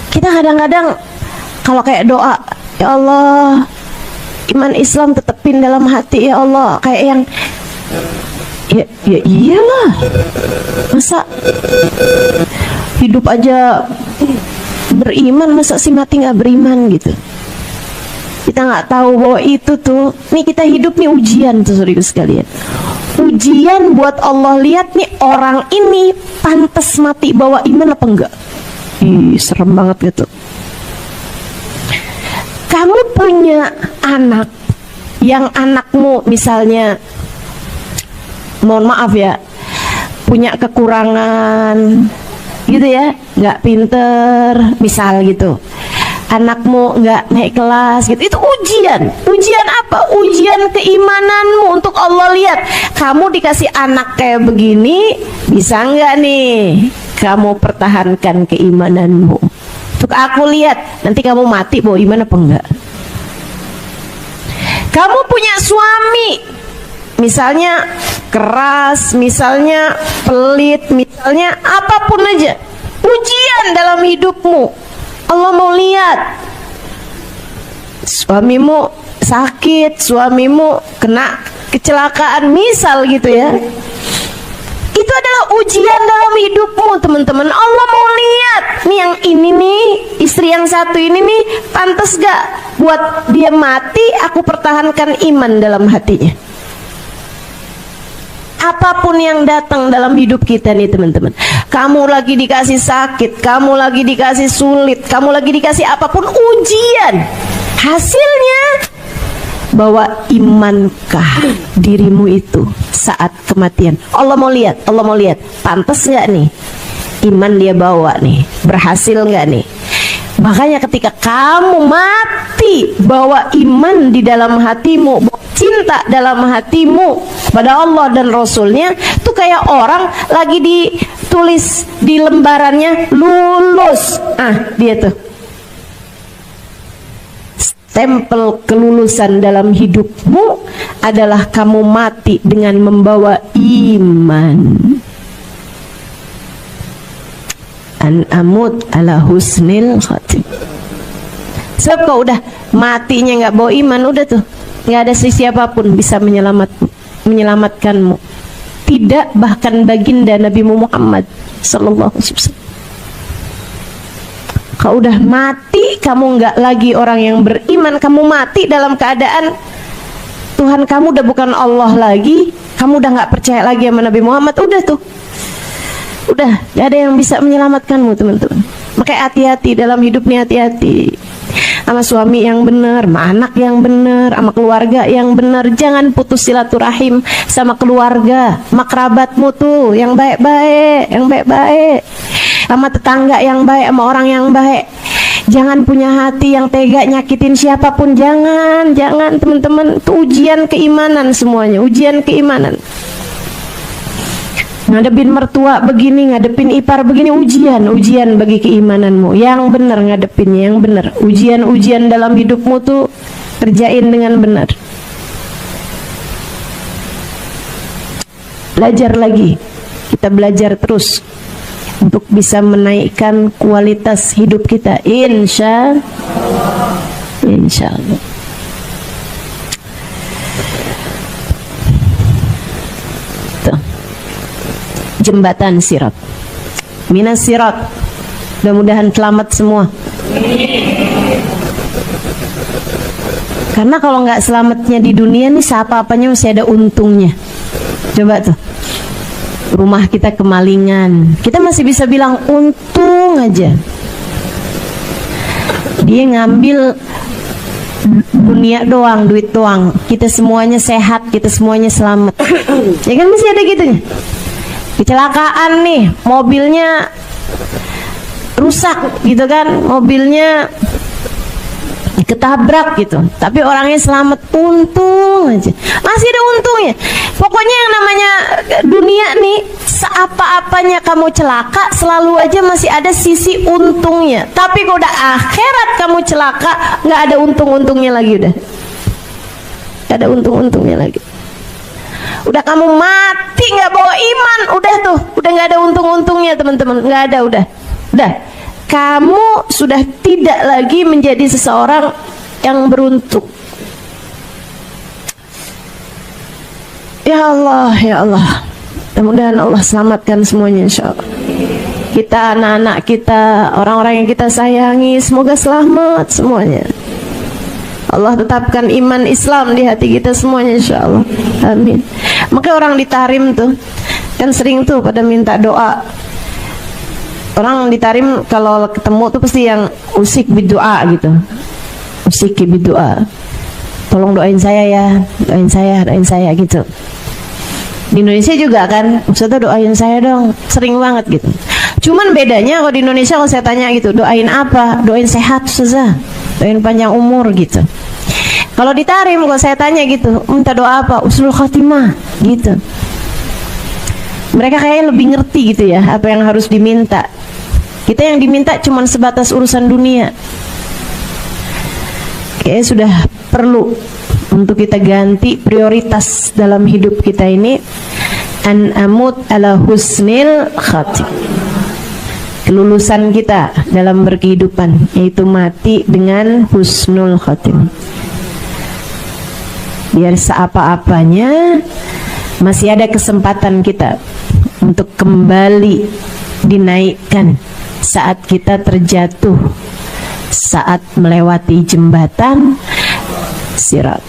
Kita kadang-kadang kalau kayak doa, ya Allah iman Islam tetepin dalam hati ya Allah, kayak yang ya iyalah, masa hidup aja beriman, masa sih mati nggak beriman gitu. Kita nggak tahu bahwa itu tuh, nih kita hidup nih ujian tuh saudaraku sekalian, ujian buat Allah lihat nih orang ini pantas mati bawa iman apa enggak. Serem banget gitu. Kamu punya anak yang anakmu misalnya, mohon maaf ya, punya kekurangan gitu ya, nggak pinter misal gitu, anakmu nggak naik kelas gitu, itu ujian. Ujian apa? Ujian keimananmu untuk Allah lihat kamu dikasih anak kayak begini, bisa nggak nih kamu pertahankan keimananmu. Untuk aku lihat nanti kamu mati bawa iman apa enggak. Kamu punya suami misalnya keras, misalnya pelit, misalnya apapun aja, ujian dalam hidupmu. Allah mau lihat suamimu sakit, suamimu kena kecelakaan misal gitu ya, itu adalah ujian dalam hidupmu teman-teman. Allah mau lihat nih yang ini nih, istri yang satu ini nih pantas gak buat dia mati, aku pertahankan iman dalam hatinya. Apapun yang datang dalam hidup kita nih teman-teman, kamu lagi dikasih sakit, kamu lagi dikasih sulit, kamu lagi dikasih apapun ujian, hasilnya bahwa imankah dirimu itu saat kematian. Allah mau lihat, Allah mau lihat pantas nggak nih iman dia bawa nih, berhasil nggak nih. Makanya ketika kamu mati bawa iman di dalam hatimu, cinta dalam hatimu pada Allah dan Rasulnya, itu kayak orang lagi ditulis di lembarannya lulus. Dia tuh stempel kelulusan dalam hidupmu adalah kamu mati dengan membawa iman. An amut ala husnil khatim. Sebab kau udah matinya nggak bawa iman, udah tuh nggak ada siapapun bisa menyelamatkanmu. Tidak bahkan baginda Nabi Muhammad sallallahu alaihi wasallam. Kau udah mati, kamu nggak lagi orang yang beriman, kamu mati dalam keadaan Tuhan kamu udah bukan Allah lagi, kamu udah nggak percaya lagi sama Nabi Muhammad, udah tuh. Udah, gak ada yang bisa menyelamatkanmu, teman-teman. Makanya hati-hati dalam hidup nih, hati-hati sama suami yang benar, sama anak yang benar, sama keluarga yang benar. Jangan putus silaturahim sama keluarga, sama kerabatmu tuh yang baik-baik, yang baik-baik, sama tetangga yang baik, sama orang yang baik. Jangan punya hati yang tega nyakitin siapapun. Jangan teman-teman. Itu ujian keimanan semuanya, ujian keimanan. Ngadepin mertua begini, ngadepin ipar begini, ujian bagi keimananmu. Yang benar ngadepinnya, yang benar. Ujian dalam hidupmu tuh kerjain dengan benar. Belajar lagi, kita belajar terus untuk bisa menaikkan kualitas hidup kita, insya Allah. Jembatan sirat, minas sirat, mudah-mudahan selamat semua. Karena kalau nggak selamatnya di dunia nih, apa-apanya masih ada untungnya. Coba tuh, rumah kita kemalingan, kita masih bisa bilang untung aja. Dia ngambil dunia doang, duit doang, kita semuanya sehat, kita semuanya selamat. Ya kan masih ada gitunya. Kecelakaan nih, mobilnya rusak gitu kan, mobilnya ketabrak gitu, tapi orangnya selamat, untung aja, masih ada untungnya. Pokoknya yang namanya dunia nih, seapa-apanya kamu celaka, selalu aja masih ada sisi untungnya. Tapi kalau udah akhirat kamu celaka, nggak ada untung-untungnya lagi, udah nggak ada untung-untungnya lagi. Udah kamu mati nggak bawa iman, udah tuh, udah nggak ada untung-untungnya teman-teman, nggak ada, udah. Kamu sudah tidak lagi menjadi seseorang yang beruntung. Ya Allah, ya Allah. Mudah-mudahan Allah selamatkan semuanya, insya Allah. Kita, anak-anak kita, orang-orang yang kita sayangi, semoga selamat semuanya. Allah tetapkan iman Islam di hati kita semuanya, insya Allah. Amin. Makanya orang di Tahrim tuh kan sering tuh pada minta doa. Orang di Tahrim kalau ketemu tuh pasti yang usik bidoa gitu, usik bidoa. Tolong doain saya ya, doain saya gitu. Di Indonesia juga kan, Ustazah doain saya dong, sering banget gitu. Cuman bedanya kalau di Indonesia kalau saya tanya gitu, doain apa? Doain sehat Ustazah, doain panjang umur gitu. Kalau di Tahrim kalau saya tanya gitu, minta doa apa? Husnul khatimah gitu. Mereka kayaknya lebih ngerti gitu ya apa yang harus diminta. Kita yang diminta cuma sebatas urusan dunia. Kayaknya sudah perlu untuk kita ganti prioritas dalam hidup kita ini. An amut ala husnil khatim. Kelulusan kita dalam berkehidupan yaitu mati dengan husnul khatim. Biar seapa-apanya masih ada kesempatan kita untuk kembali dinaikkan saat kita terjatuh, saat melewati jembatan sirat,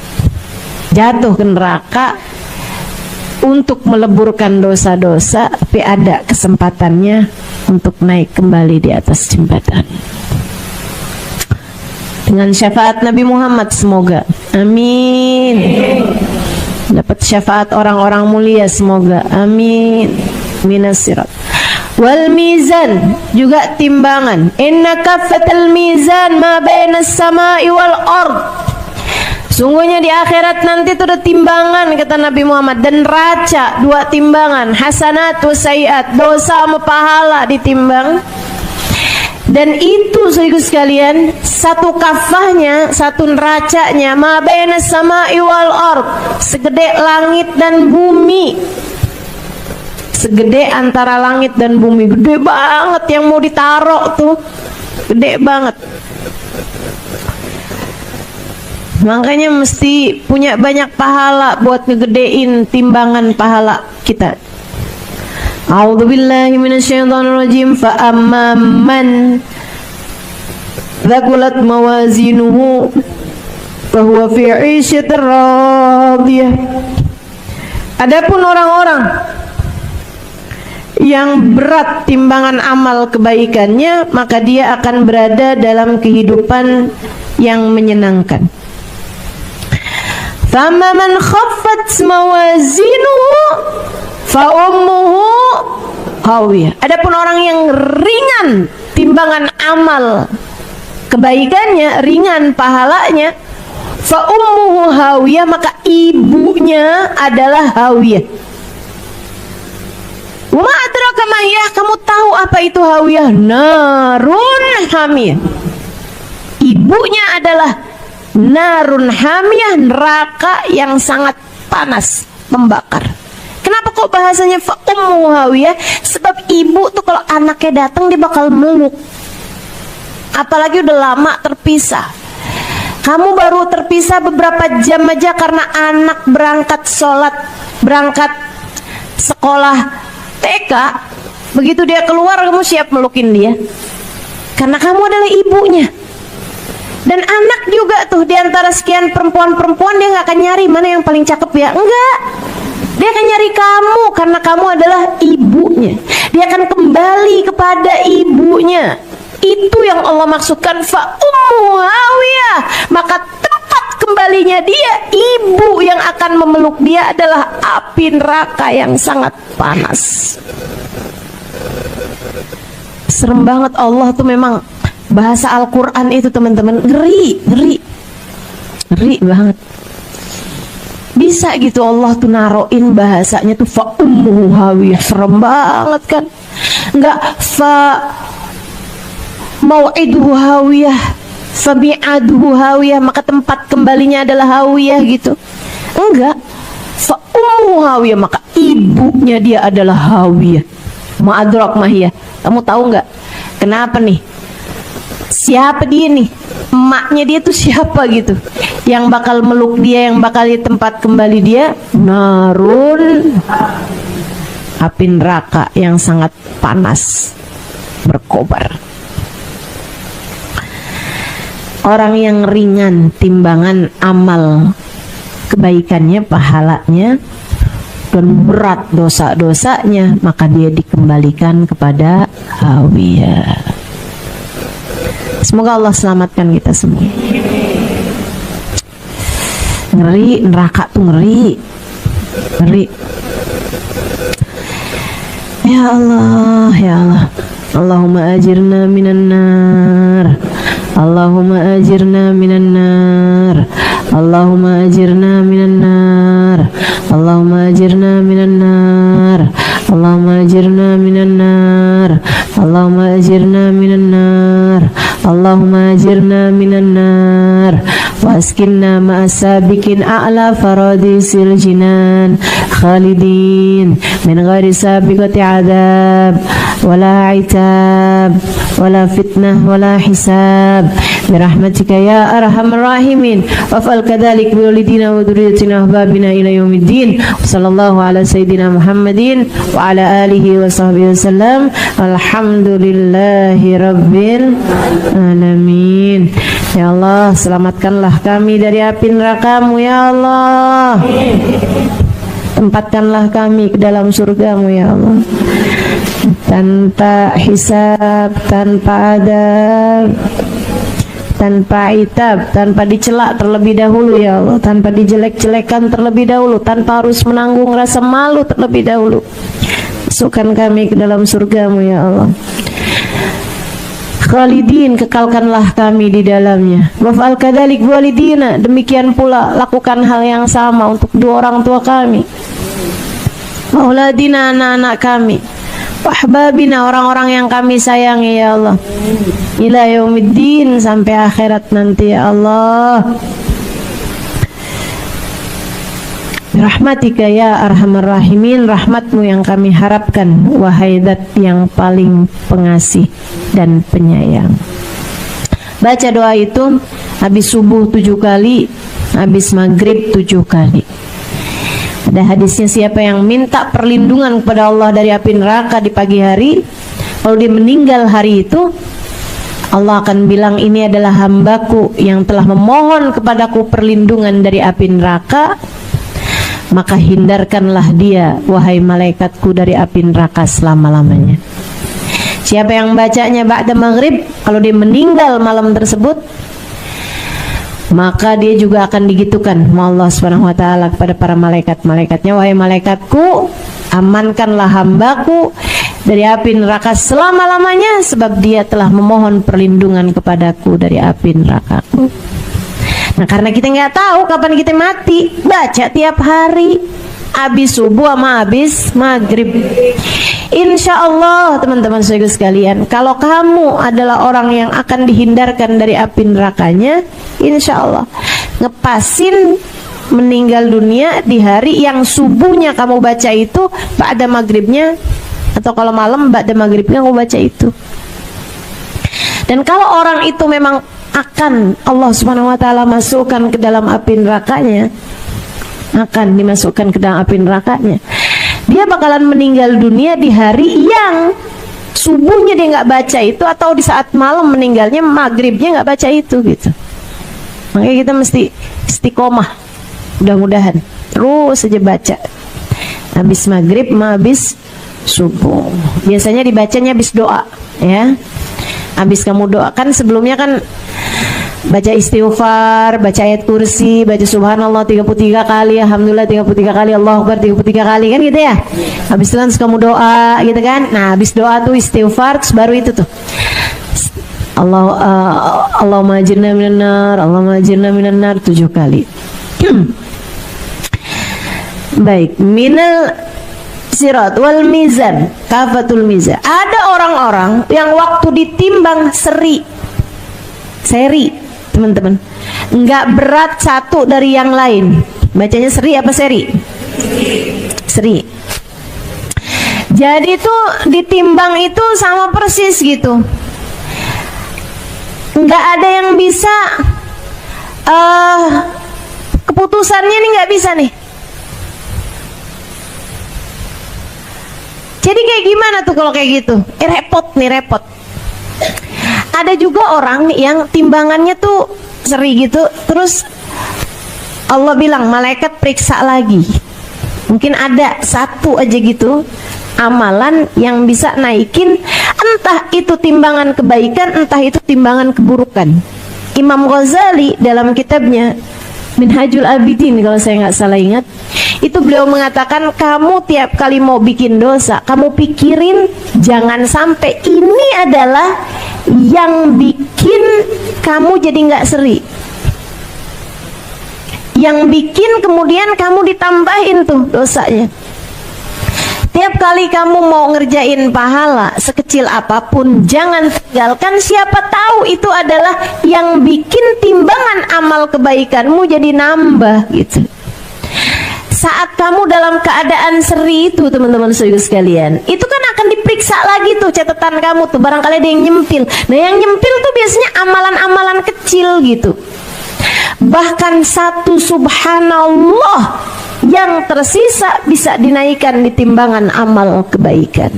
jatuh ke neraka untuk meleburkan dosa-dosa, tapi ada kesempatannya untuk naik kembali di atas jembatan dengan syafaat Nabi Muhammad, semoga, amin. Dapat syafaat orang-orang mulia, semoga, amin. Minas sirat. Wal mizan, juga timbangan. Inna kaffatal mizan ma bainas samai wal ard. Sungguhnya di akhirat nanti itu ada timbangan, kata Nabi Muhammad, dan raca, 2 timbangan, hasanat wa sayiat, dosa sama pahala ditimbang. Dan itu sekaligus sekalian, satu kafahnya, satu neracanya, ma bainas samai wal ard, segede langit dan bumi. Segede antara langit dan bumi, gede banget, yang mau ditaruh tuh gede banget. Makanya mesti punya banyak pahala buat ngegedein timbangan pahala kita. A'udzubillahi minasyaitonirrajim. Fa amman thaqulat mawazinuhu fahuwa fi 'ishatir radiyah. Adapun orang-orang yang berat timbangan amal kebaikannya, maka dia akan berada dalam kehidupan yang menyenangkan. Fama man khaffat mawazinuhu fa ummuhu hawiyah. Adapun orang yang ringan timbangan amal kebaikannya, ringan pahalanya, fa ummuhu hawiyah, maka ibunya adalah hawiyah. Wa ma adraka ma hiya, kamu tahu apa itu hawiyah? Narun hamiyah. Ibunya adalah narun hamiyah, neraka yang sangat panas, membakar. Kenapa kok bahasanya fa ummu hawiyah? Sebab ibu tuh kalau anaknya datang dia bakal meluk. Apalagi udah lama terpisah. Kamu baru terpisah beberapa jam aja karena anak berangkat sholat, berangkat sekolah TK. Begitu dia keluar, kamu siap melukin dia, karena kamu adalah ibunya. Dan anak juga tuh, diantara sekian perempuan-perempuan, dia gak akan nyari mana yang paling cakep ya, enggak. Dia akan nyari kamu karena kamu adalah ibunya. Dia akan kembali kepada ibunya. Itu yang Allah maksudkan fa ummu hawiyah. Maka tempat kembalinya dia, ibu yang akan memeluk dia adalah api neraka yang sangat panas. Serem banget. Allah tuh memang, bahasa Al-Quran itu teman-teman, ngeri banget. Bisa gitu Allah tuh naroin bahasanya tuh fa ummu hawiyah. Serem banget kan. Enggak fa mau'iduhu hawiyah, fa mi'aduhu hawiyah, maka tempat kembalinya adalah hawiyah gitu. Enggak, fa ummu hawiyah, maka ibunya dia adalah hawiyah. Ma'adrak mahiyah. Kamu tahu enggak kenapa nih? Siapa dia nih? Emaknya dia tuh siapa gitu? Yang bakal meluk dia, yang bakal di tempat kembali dia, narun, api neraka yang sangat panas, berkobar. Orang yang ringan timbangan amal kebaikannya, pahalanya, dan berat dosa-dosanya, maka dia dikembalikan kepada hawiyah. Semoga Allah selamatkan kita semua. Ngeri, neraka tuh ngeri. Ya Allah, ya Allah. Allahumma ajirna minan nar. Allahumma ajirna minan nar. Allahumma ajirna minan nar. Allahumma ajirna minan nar. Allahumma ajirna minan nar. Allahumma ajirna minan nar. Allahumma ajirna minan nar. Waskinna ma'asabikin a'la faradisil jinan khalidin min ghairi sabiqati adab wala itab wala fitnah wala hisab birahmatika ya arhamar rahimin waf'al kadhalik biwalidina wa dhurriyyatina ahbabina ila yaumiddin. Sallallahu ala sayyidina Muhammadin wa ala alihi wa sahbihi wasallam. Alhamdulillahi rabbil alamin. Ya Allah, selamatkanlah kami dari api neraka-Mu ya Allah. Tempatkanlah kami ke dalam surga-Mu ya Allah, tanpa hisab, tanpa adab, tanpa itab, tanpa dicela terlebih dahulu ya Allah, tanpa dijelek-jelekan terlebih dahulu, tanpa harus menanggung rasa malu terlebih dahulu. Masukkan kami ke dalam surga-Mu ya Allah. Khalidin, kekalkanlah kami di dalamnya. Waf'al kadzalik walidina, demikian pula lakukan hal yang sama untuk dua orang tua kami. Auladina, anak-anak kami. Wahbabina, orang-orang yang kami sayangi ya Allah. Ila yaumiddin, sampai akhirat nanti ya Allah. Rahmatika ya arhamar rahimin, rahmatmu yang kami harapkan, wahai Zat yang paling pengasih dan penyayang. Baca doa itu habis subuh 7 kali, habis maghrib 7 kali. Ada hadisnya, siapa yang minta perlindungan kepada Allah dari api neraka di pagi hari, kalau dia meninggal hari itu, Allah akan bilang, ini adalah hambaku yang telah memohon kepadaku perlindungan dari api neraka, maka hindarkanlah dia, wahai malaikatku, dari api neraka selama-lamanya. Siapa yang bacanya ba'da maghrib, kalau dia meninggal malam tersebut, maka dia juga akan digitukan Allah Subhanahu wa taala kepada para malaikat-malaikatnya, wahai malaikatku, amankanlah hambaku dari api neraka selama-lamanya, sebab dia telah memohon perlindungan kepadaku dari api nerakaku. Nah, karena kita nggak tahu kapan kita mati, baca tiap hari, habis subuh sama habis maghrib. Insya Allah teman-teman saudara sekalian, kalau kamu adalah orang yang akan dihindarkan dari api nerakanya, insya Allah ngepasin meninggal dunia di hari yang subuhnya kamu baca itu, ba'da maghribnya, atau kalau malam ba'da maghribnya kamu baca itu. Dan kalau orang itu memang akan Allah Subhanahu wa taala masukkan ke dalam api nerakanya, akan dimasukkan ke dalam api nerakanya, dia bakalan meninggal dunia di hari yang subuhnya dia nggak baca itu, atau di saat malam meninggalnya, maghribnya nggak baca itu gitu. Makanya kita mesti istiqomah, mudah-mudahan terus saja baca habis maghrib sama habis subuh. Biasanya dibacanya habis doa ya. Habis kamu doakan, sebelumnya kan baca istighfar, baca ayat kursi, baca subhanallah 33 kali, alhamdulillah 33 kali, Allahu Akbar 33 kali, kan gitu ya. Habis itu kan kamu doa gitu kan. Nah, habis doa tuh istighfar, terus baru itu tuh Allahumma ajirna minan nar, Allahumma ajirna minan nar 7 kali. Baik, minal sirat wal mizan kafatul mizan. Ada orang-orang yang waktu ditimbang seri teman-teman, nggak berat satu dari yang lain. Bacanya seri apa seri? Seri. Jadi itu ditimbang itu sama persis gitu, nggak ada yang bisa keputusannya nih, nggak bisa nih. Jadi kayak gimana tuh kalau kayak gitu? Repot. Ada juga orang yang timbangannya tuh seri gitu, terus Allah bilang malaikat periksa lagi. Mungkin ada satu aja gitu amalan yang bisa naikin, entah itu timbangan kebaikan, entah itu timbangan keburukan. Imam Ghazali dalam kitabnya Minhajul Abidin, kalau saya nggak salah ingat, itu beliau mengatakan, kamu tiap kali mau bikin dosa, kamu pikirin jangan sampai ini adalah yang bikin kamu jadi nggak seri, yang bikin kemudian kamu ditambahin tuh dosanya. Tiap kali kamu mau ngerjain pahala sekecil apapun, jangan tinggalkan, siapa tahu itu adalah yang bikin timbangan amal kebaikanmu jadi nambah gitu. Saat kamu dalam keadaan seri itu teman-teman saudara sekalian, itu kan akan diperiksa lagi tuh catatan kamu tuh, barangkali ada yang nyempil. Nah, yang nyempil tuh biasanya amalan-amalan kecil gitu. Bahkan satu subhanallah yang tersisa bisa dinaikkan di timbangan amal kebaikan.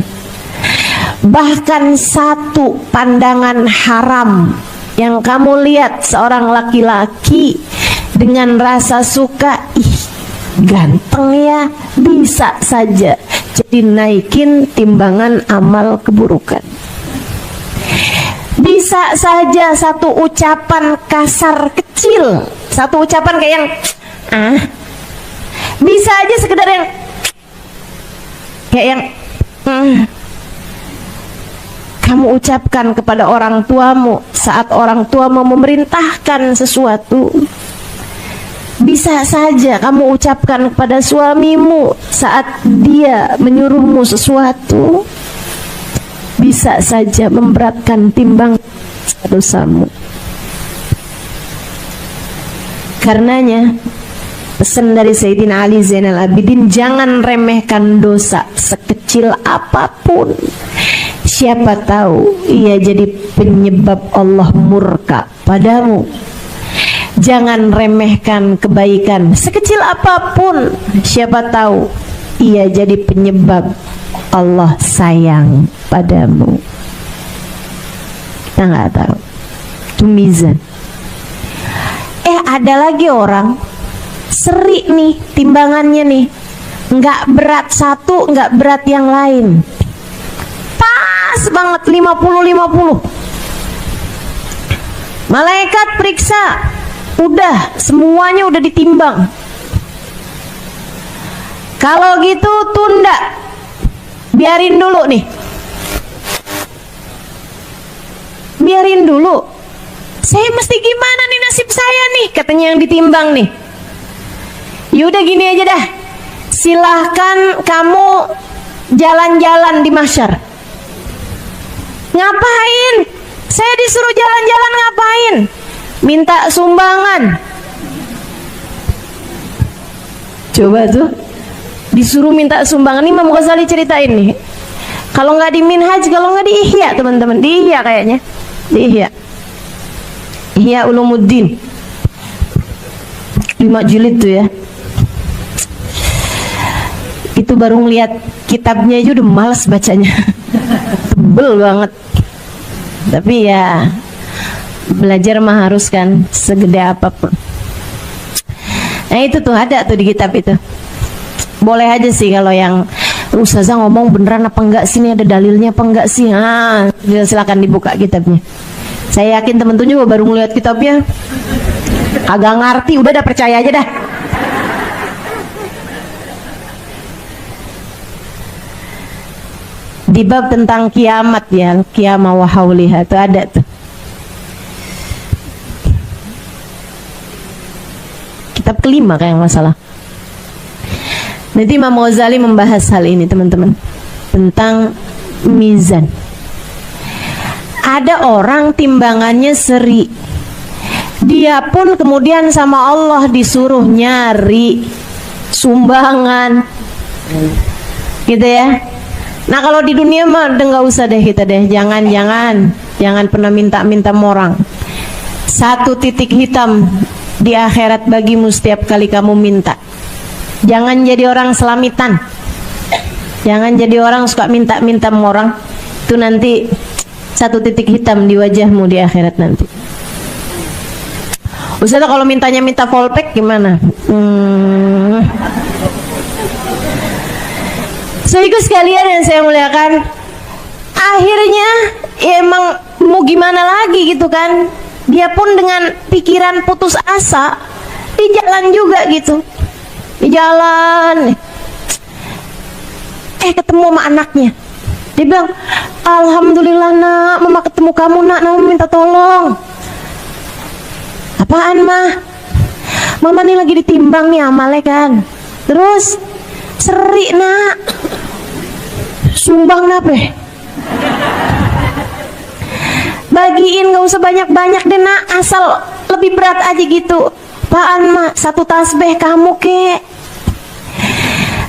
Bahkan satu pandangan haram yang kamu lihat seorang laki-laki dengan rasa suka, ih ganteng ya, bisa saja jadi naikin timbangan amal keburukan. Bisa saja satu ucapan kasar kecil, satu ucapan kayak yang bisa aja sekedar yang kayak yang kamu ucapkan kepada orang tuamu saat orang tuamu memerintahkan sesuatu. Bisa saja kamu ucapkan kepada suamimu saat dia menyuruhmu sesuatu. Bisa saja memberatkan timbang dosamu. Karenanya pesan dari Sayyidina Ali Zainal Abidin, jangan remehkan dosa sekecil apapun. Siapa tahu ia jadi penyebab Allah murka padamu. Jangan remehkan kebaikan sekecil apapun. Siapa tahu ia jadi penyebab Allah sayang padamu. Kita nggak tahu. Itu mizan. Ada lagi orang seri nih timbangannya nih, nggak berat satu, nggak berat yang lain, pas banget 50-50. Malaikat periksa, udah semuanya udah ditimbang. Kalau gitu tunda, biarin dulu nih, biarin dulu. Saya mesti gimana nih nasib saya nih, katanya yang ditimbang nih. Yaudah gini aja dah, silahkan kamu jalan-jalan di mahsyar. Ngapain? Saya disuruh jalan-jalan ngapain? Minta sumbangan. Coba tuh, disuruh minta sumbangan. Ini Imam Ghazali ceritain nih. Kalau nggak di Minhaj, kalau nggak di Ihya, teman-teman, di Ihya kayaknya, di Ihya. Ihya Ulumuddin 5 jilid tuh ya. Itu baru ngeliat kitabnya aja udah males bacanya. Tebel banget. Tapi ya belajar mah harus kan, segede apapun. Nah itu tuh ada tuh di kitab itu. Boleh aja sih kalau yang Ustazah ngomong beneran apa enggak sih, ini ada dalilnya apa enggak sih. Silakan dibuka kitabnya. Saya yakin teman-teman juga baru ngeliat kitabnya agak ngerti, udah percaya aja dah. Di bab tentang kiamat ya, kiamah wa hauliha itu ada tuh. Kitab kelima kayak masalah. Nanti Imam Ghazali membahas hal ini teman-teman, tentang mizan. Ada orang timbangannya seri, dia pun kemudian sama Allah disuruh nyari sumbangan, gitu ya. Nah kalau di dunia mah udah nggak usah deh kita deh, jangan pernah minta orang. 1 titik hitam di akhirat bagimu setiap kali kamu minta. Jangan jadi orang selamitan, jangan jadi orang suka minta orang. Itu nanti 1 titik hitam di wajahmu di akhirat nanti. Ustaz kalau minta fallback gimana? Saudaraku sekalian yang saya muliakan, akhirnya ya emang mau gimana lagi gitu kan. Dia pun dengan pikiran putus asa di jalan juga gitu, di jalan ketemu sama anaknya. Dia bilang, alhamdulillah nak, mama ketemu kamu nak, mama minta tolong. Apaan mah? Mama nih lagi ditimbang nih amalnya kan. Terus seri nak, sumbang nape? Bagiin, gak usah banyak-banyak deh nak, asal lebih berat aja gitu. Apaan mah? 1 tasbih kamu kek,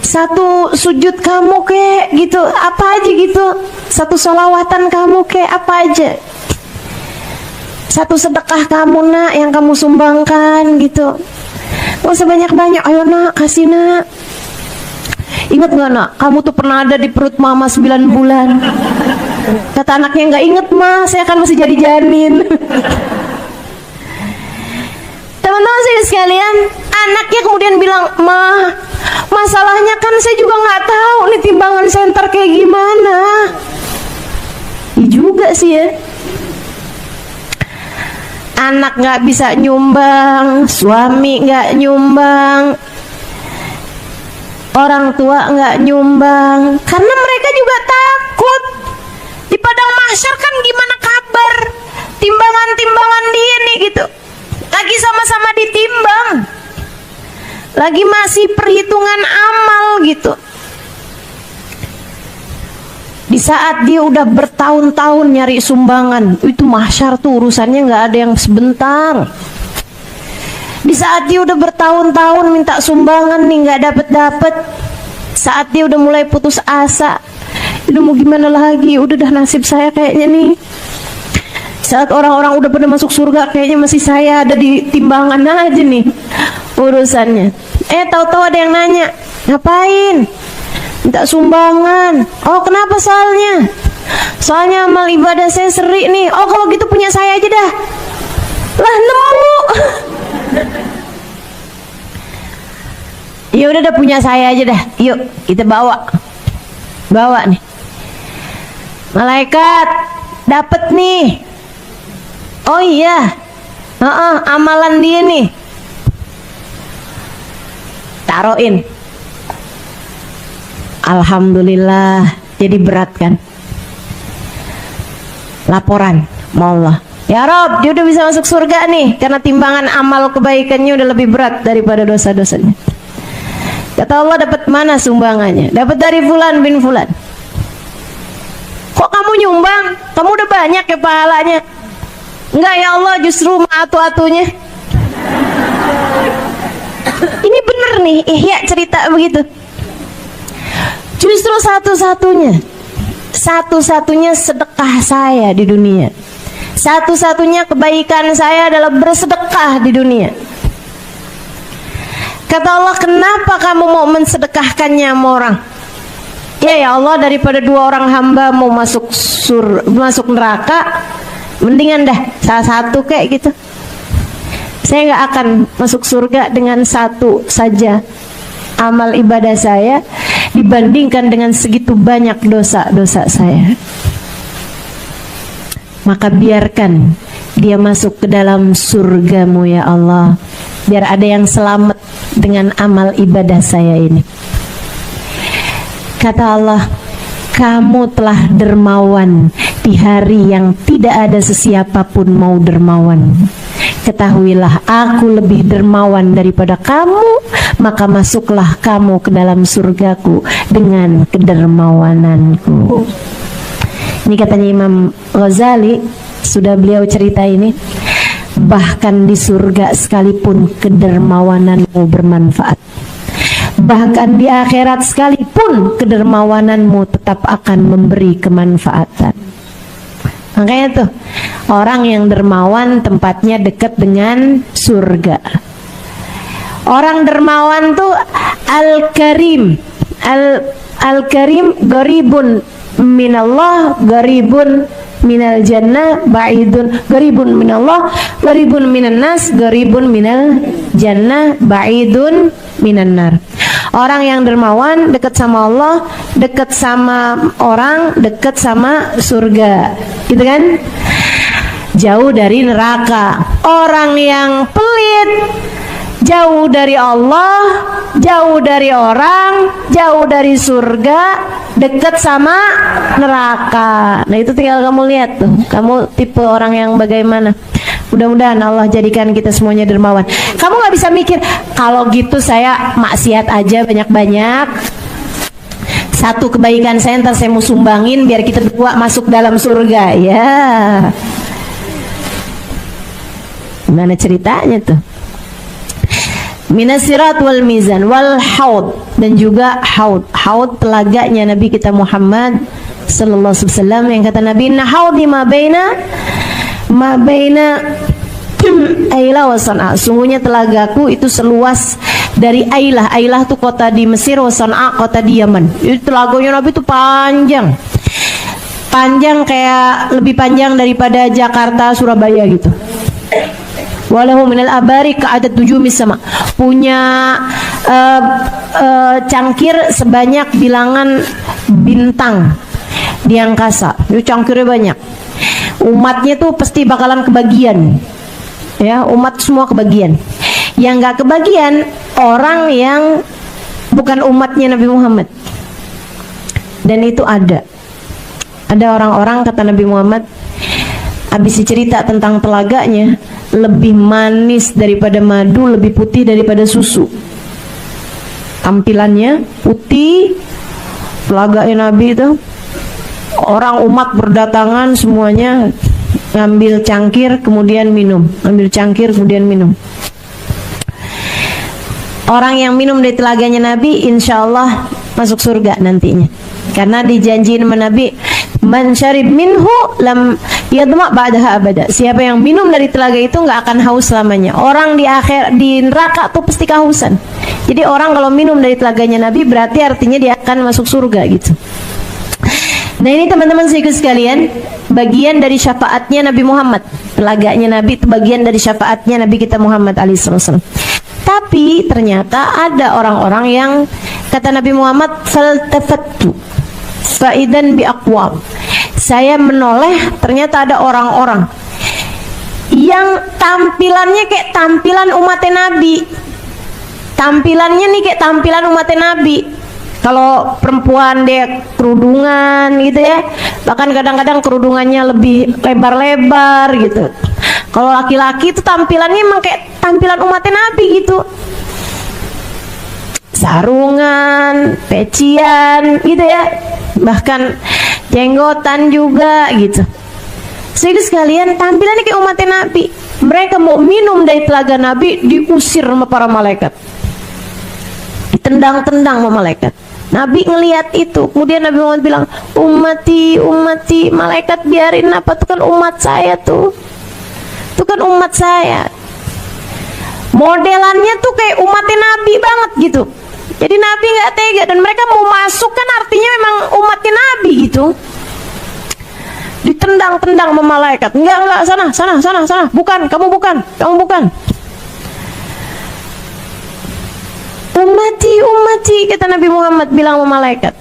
1 sujud kamu kek gitu, apa aja gitu. 1 sholawatan kamu kek, apa aja. 1 sedekah kamu nak yang kamu sumbangkan gitu. Gak usah banyak-banyak, ayo nak kasih nak. Ingat gak nak, kamu tuh pernah ada di perut mama 9 bulan. Kata anaknya, gak inget mah, saya kan masih jadi janin. Teman-teman saya sekalian, anaknya kemudian bilang, ma, masalahnya kan saya juga nggak tahu nih timbangan senter kayak gimana. Ya juga sih ya. Anak nggak bisa nyumbang, suami nggak nyumbang, orang tua nggak nyumbang karena mereka juga takut di padang mahsyar. Kan gimana kabar timbangan dia nih gitu, lagi sama-sama ditimbang, lagi masih perhitungan amal gitu. Di saat dia udah bertahun-tahun nyari sumbangan, itu mahsyar tuh urusannya nggak ada yang sebentar. Di saat dia udah bertahun-tahun minta sumbangan nih nggak dapet, saat dia udah mulai putus asa, udah mau gimana lagi, udah dah nasib saya kayaknya nih. Saat orang-orang udah pada masuk surga, kayaknya masih saya ada di timbangan aja nih urusannya. Tahu-tahu ada yang nanya, ngapain? Minta sumbangan. Oh, kenapa soalnya? Soalnya amal ibadah saya seri nih. Oh, kalau gitu punya saya aja dah. Lah, nemu. Ya udah punya saya aja dah. Yuk, kita bawa nih. Malaikat dapat nih. Oh iya. Amalan dia nih. Taruhin. Alhamdulillah. Jadi berat kan? Laporan sama Allah. Ya Rob, dia udah bisa masuk surga nih karena timbangan amal kebaikannya udah lebih berat daripada dosa-dosanya. Kata Allah, dapat mana sumbangannya? Dapat dari fulan bin fulan. Kok kamu nyumbang? Kamu udah banyak ya pahalanya. Enggak ya Allah, justru atu-atunya. Ini bener nih, Ihya cerita begitu. Justru satu-satunya sedekah saya di dunia, satu-satunya kebaikan saya adalah bersedekah di dunia. Kata Allah, kenapa kamu mau mensedekahkannya sama orang? Ya Allah, daripada dua orang hamba mau masuk neraka, mendingan dah salah satu kayak gitu. Saya nggak akan masuk surga dengan satu saja amal ibadah saya dibandingkan dengan segitu banyak dosa-dosa saya. Maka biarkan dia masuk ke dalam surgamu ya Allah, biar ada yang selamat dengan amal ibadah saya ini. Kata Allah, kamu telah dermawan di hari yang tidak ada sesiapapun mau dermawan. Ketahuilah aku lebih dermawan daripada kamu, maka masuklah kamu ke dalam surgaku dengan kedermawananku. Ini katanya Imam Ghazali, sudah beliau cerita ini, bahkan di surga sekalipun kedermawananmu bermanfaat, bahkan di akhirat sekalipun kedermawananmu tetap akan memberi kemanfaatan. Makanya tuh, orang yang dermawan tempatnya dekat dengan surga. Orang dermawan tuh Al-Karim. Al-Karim garibun minallah, garibun minal jannah, ba'idun, garibun minallah, garibun minan nas, garibun minal jannah, ba'idun minan nar. Orang yang dermawan dekat sama Allah, dekat sama orang, dekat sama surga, gitu kan? Jauh dari neraka. Orang yang pelit, jauh dari Allah, jauh dari orang, jauh dari surga, dekat sama neraka. Nah itu tinggal kamu lihat tuh, kamu tipe orang yang bagaimana. Mudah-mudahan Allah jadikan kita semuanya dermawan. Kamu gak bisa mikir, kalau gitu saya maksiat aja banyak-banyak, satu kebaikan saya ntar saya mau sumbangin biar kita berdua masuk dalam surga. Ya, gimana ceritanya tuh? Minasirat wal mizan wal haud, dan juga haud telaganya Nabi kita Muhammad sallallahu alaihi wasallam, yang kata Nabi, "Inna haudi ma baina Ailah wa San'a." Sungguhnya telagaku itu seluas dari Ailah. Ailah itu kota di Mesir, wa San'a kota di Yaman. Itu telaganya Nabi itu panjang. Panjang kayak lebih panjang daripada Jakarta Surabaya gitu. Walahu minal abari ka'adat tujumis sama. Punya cangkir sebanyak bilangan bintang di angkasa. Itu cangkirnya banyak. Umatnya tuh pasti bakalan kebagian. Ya, umat semua kebagian. Yang gak kebagian orang yang bukan umatnya Nabi Muhammad. Dan itu ada orang-orang, kata Nabi Muhammad, habis cerita tentang telaganya, lebih manis daripada madu, lebih putih daripada susu. Tampilannya putih, telaganya Nabi itu, orang umat berdatangan semuanya ngambil cangkir kemudian minum, ambil cangkir kemudian minum. Orang yang minum dari telaganya Nabi insya Allah masuk surga nantinya, karena dijanjiin sama Nabi, man syarib minhu lam yadma ba'daha abada. Siapa yang minum dari telaga itu nggak akan haus selamanya. Orang di neraka tuh pasti kehausan. Jadi orang kalau minum dari telaganya Nabi berarti artinya dia akan masuk surga gitu. Nah ini teman-teman sekalian, bagian dari syafaatnya Nabi Muhammad. Telaganya Nabi itu bagian dari syafaatnya Nabi kita Muhammad alaihissalam. Tapi ternyata ada orang-orang yang, kata Nabi Muhammad, faltafattu faidan biaqwam. Saya menoleh, ternyata ada orang-orang yang tampilannya kayak tampilan umatnya Nabi. Tampilannya nih kayak tampilan umatnya Nabi. Kalau perempuan dia kerudungan gitu ya, bahkan kadang-kadang kerudungannya lebih lebar-lebar gitu. Kalau laki-laki itu tampilannya emang kayak tampilan umatnya Nabi gitu, sarungan, pecian gitu ya, bahkan jenggotan juga gitu. Sehingga sekalian tampilannya kayak umatnya Nabi. Mereka mau minum dari telaga Nabi, diusir sama para malaikat, ditendang-tendang sama malaikat. Nabi ngelihat itu, kemudian Nabi Muhammad bilang, ummati, ummati, malaikat biarin apa, itu kan umat saya tuh, itu kan umat saya. Modelannya tuh kayak umatnya Nabi banget gitu. Jadi Nabi nggak tega, dan mereka mau masuk kan artinya memang umatnya Nabi gitu. Ditendang-tendang sama malaikat, enggak, sana, bukan, kamu bukan. Ummati, kata Nabi Muhammad bilang sama malaikat.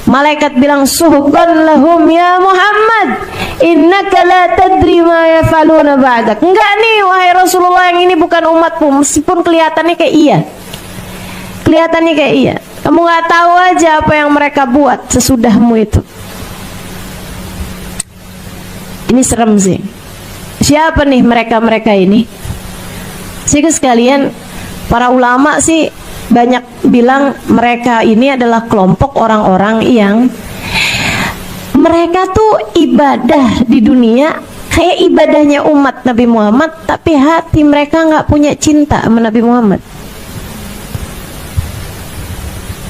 Malaikat bilang, suhban lahum ya Muhammad, innaka la tadri ma yafaluna ba'dak. Enggak nih wahai Rasulullah, yang ini bukan umatmu, meskipun kelihatannya kayak iya. Kamu nggak tahu aja apa yang mereka buat sesudahmu itu. Ini serem sih. Siapa nih mereka ini? Sehingga sekalian, para ulama sih banyak bilang mereka ini adalah kelompok orang-orang yang mereka tuh ibadah di dunia kayak ibadahnya umat Nabi Muhammad, tapi hati mereka nggak punya cinta sama Nabi Muhammad.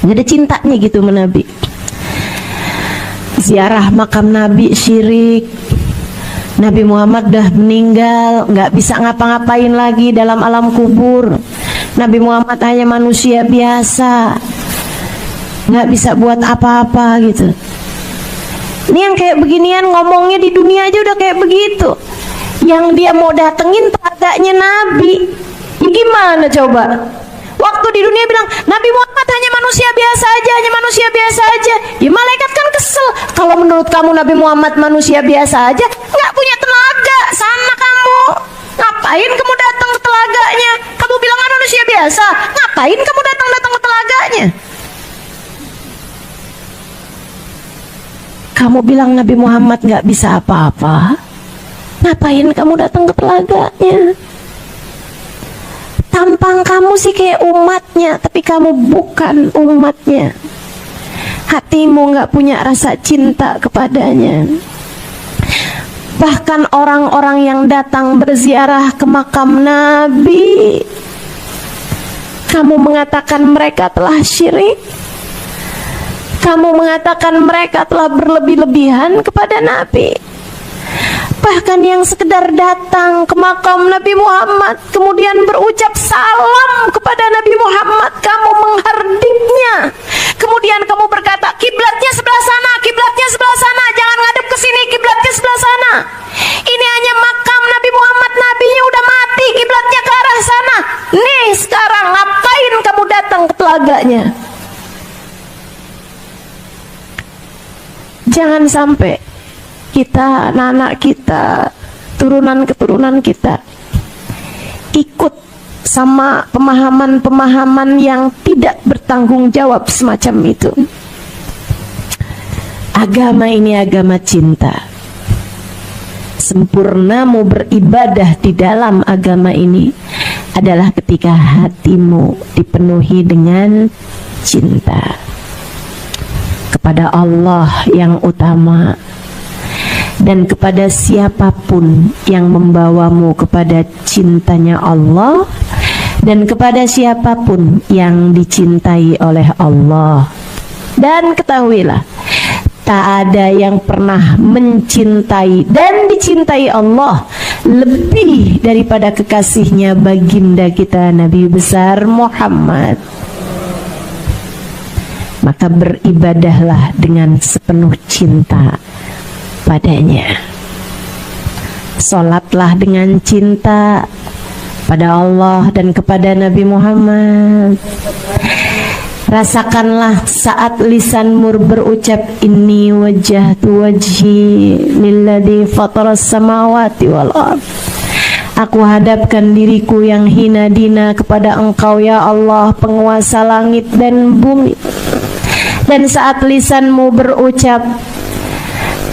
Nggak ada cintanya gitu sama Nabi. Ziarah makam Nabi syirik. Nabi Muhammad dah meninggal, nggak bisa ngapa-ngapain lagi dalam alam kubur. Nabi Muhammad hanya manusia biasa, nggak bisa buat apa-apa gitu. Ini yang kayak beginian ngomongnya di dunia aja udah kayak begitu. Yang dia mau datengin telaganya Nabi, ya gimana coba? Waktu di dunia bilang Nabi Muhammad hanya manusia biasa aja. Ya malaikat kan kesel. Kalau menurut kamu Nabi Muhammad manusia biasa aja, nggak punya tenaga, sana kamu. Ngapain kamu datang ke telaganya? Kamu bilang kan manusia biasa, ngapain kamu datang ke telaganya? Kamu bilang Nabi Muhammad nggak bisa apa-apa, ngapain kamu datang ke telaganya? Tampang kamu sih kayak umatnya, tapi kamu bukan umatnya. Hatimu nggak punya rasa cinta kepadanya. Bahkan orang-orang yang datang berziarah ke makam Nabi, kamu mengatakan mereka telah syirik. Kamu mengatakan mereka telah berlebih-lebihan kepada Nabi. Bahkan yang sekedar datang ke makam Nabi Muhammad kemudian berucap salam kepada Nabi Muhammad, kamu menghardiknya. Kemudian kamu berkata, kiblatnya sebelah sana, jangan ngadep ke sini, kiblatnya sebelah sana. Ini hanya makam Nabi Muhammad, nabinya udah mati, kiblatnya ke arah sana. Nih sekarang ngapain kamu datang ke telaganya? Jangan sampai kita, anak-anak kita, turunan-keturunan kita ikut sama pemahaman-pemahaman yang tidak bertanggung jawab semacam itu. Agama ini agama cinta. Sempurnamu beribadah di dalam agama ini adalah ketika hatimu dipenuhi dengan cinta kepada Allah yang utama dan kepada siapapun yang membawamu kepada cintanya Allah dan kepada siapapun yang dicintai oleh Allah. Dan ketahuilah, tak ada yang pernah mencintai dan dicintai Allah lebih daripada kekasihnya baginda kita Nabi besar Muhammad. Maka beribadahlah dengan sepenuh cinta padanya. Sholatlah dengan cinta pada Allah dan kepada Nabi Muhammad. Rasakanlah saat lisanmu berucap inni wajjahtu wajhi lilladzi fataras samawati wal ard. Aku hadapkan diriku yang hina dina kepada Engkau ya Allah, penguasa langit dan bumi. Dan saat lisanmu berucap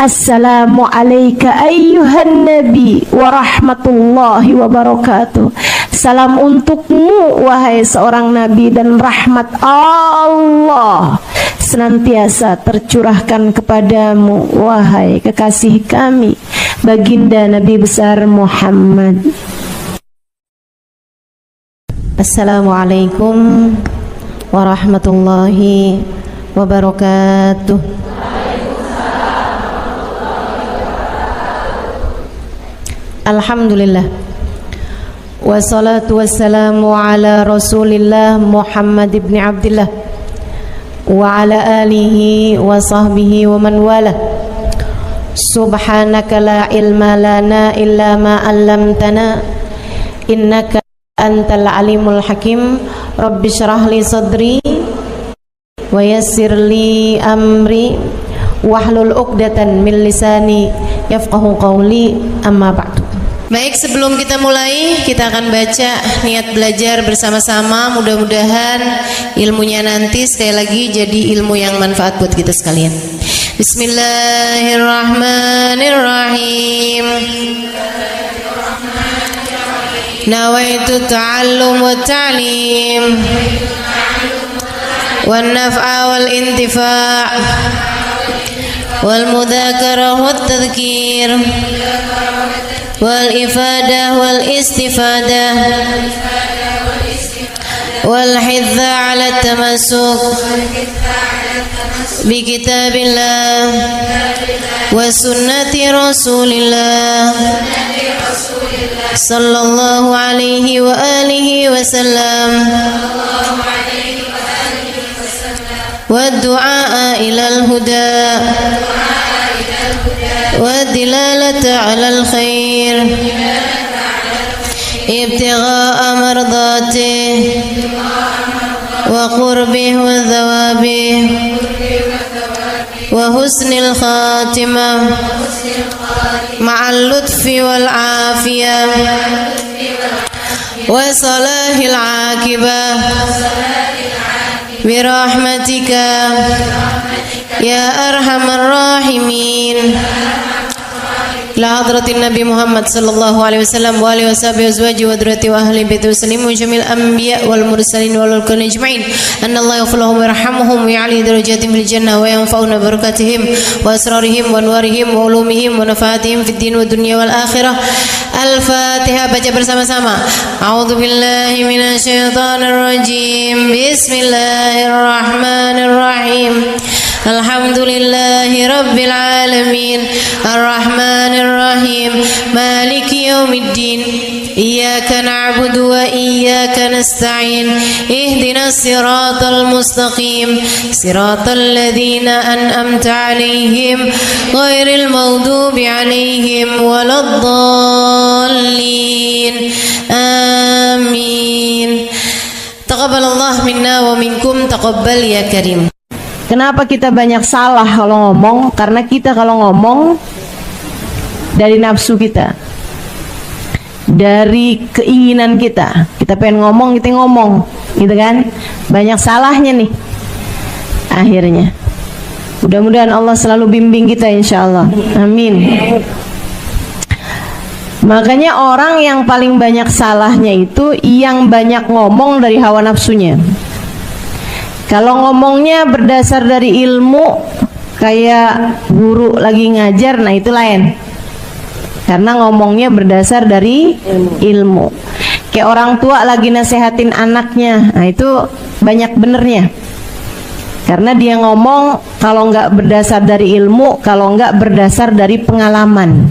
Assalamu alayka ayyuhan nabi wa rahmatullahi wa barakatuh. Salam untukmu wahai seorang nabi dan rahmat Allah senantiasa tercurahkan kepadamu wahai kekasih kami baginda Nabi besar Muhammad. Assalamualaikum warahmatullahi wabarakatuh. Alhamdulillah, wassalatu wassalamu ala rasulillah Muhammad ibn Abdillah wa ala alihi wa sahbihi wa man wala. Subhanaka la ilma lana illa ma 'allamtana innaka antal alimul hakim. Rabbi shrah li sadri wa yassir li amri wahlul 'uqdatan min lisani yafqahu qawli, amma ba'du. Baik, sebelum kita mulai, kita akan baca niat belajar bersama-sama. Mudah-mudahan ilmunya nanti sekali lagi jadi ilmu yang manfaat buat kita sekalian. Bismillahirrahmanirrahim. Nawaitu ta'allum wa ta'lim wan naf'a wal intifa' wal mudzakarah wat tadhkir wal ifadah wal istifadah wal hidza ala tamassuk bi kitabillah wa sunnati rasulillah sallallahu alaihi wa alihi wasallam wa du'a ila al-huda والدلالة على الخير ابتغاء مرضاته وقربه وثوابه وحسن الخاتمة مع اللطف والعافية وصلاح العاقبة برحمتك يا أرحم الراحمين. إلى حضرة النبي محمد صلى الله عليه وسلم وآله وصحبه وأزواجه وذريته وأهل بيته وسلم وجميع الأنبياء والمرسلين والملائكة أجمعين أن الله يغفر لهم ويرحمهم ويعلي درجاتهم في الجنة وينفعنا ببركاتهم وأسرارهم وأنوارهم وعلومهم ونفعاتهم في الدين والدنيا والآخرة. Al-Fatihah, baca bersama-sama. A'udzu billahi minasyaitonir rajim. Bismillahirrahmanirrahim. Alhamdulillahi rabbil alamin. Ar-Rahmanir Rahim. Maliki yaumiddin. Iyyaka na'budu wa iyyaka nasta'in. Ihdinas siratal mustaqim. Siratal ladzina an'amta 'alaihim ghairil maghdubi 'alaihim waladdallin. Amin. Taqabbalallah minna wa minkum, taqabbal ya karim. Kenapa kita banyak salah kalau ngomong? Karena kita kalau ngomong dari nafsu kita. dari keinginan kita. Kita pengen ngomong, kita ngomong, gitu kan? Banyak salahnya nih akhirnya. Mudah-mudahan Allah selalu bimbing kita, insya Allah. Amin. Makanya orang yang paling banyak salahnya itu yang banyak ngomong dari hawa nafsunya. Kalau ngomongnya berdasar dari ilmu, kayak guru lagi ngajar, nah itu lain. Karena ngomongnya berdasar dari ilmu. Kayak orang tua lagi nasehatin anaknya, nah itu banyak benernya. Karena dia ngomong kalau nggak berdasar dari ilmu, kalau nggak berdasar dari pengalaman,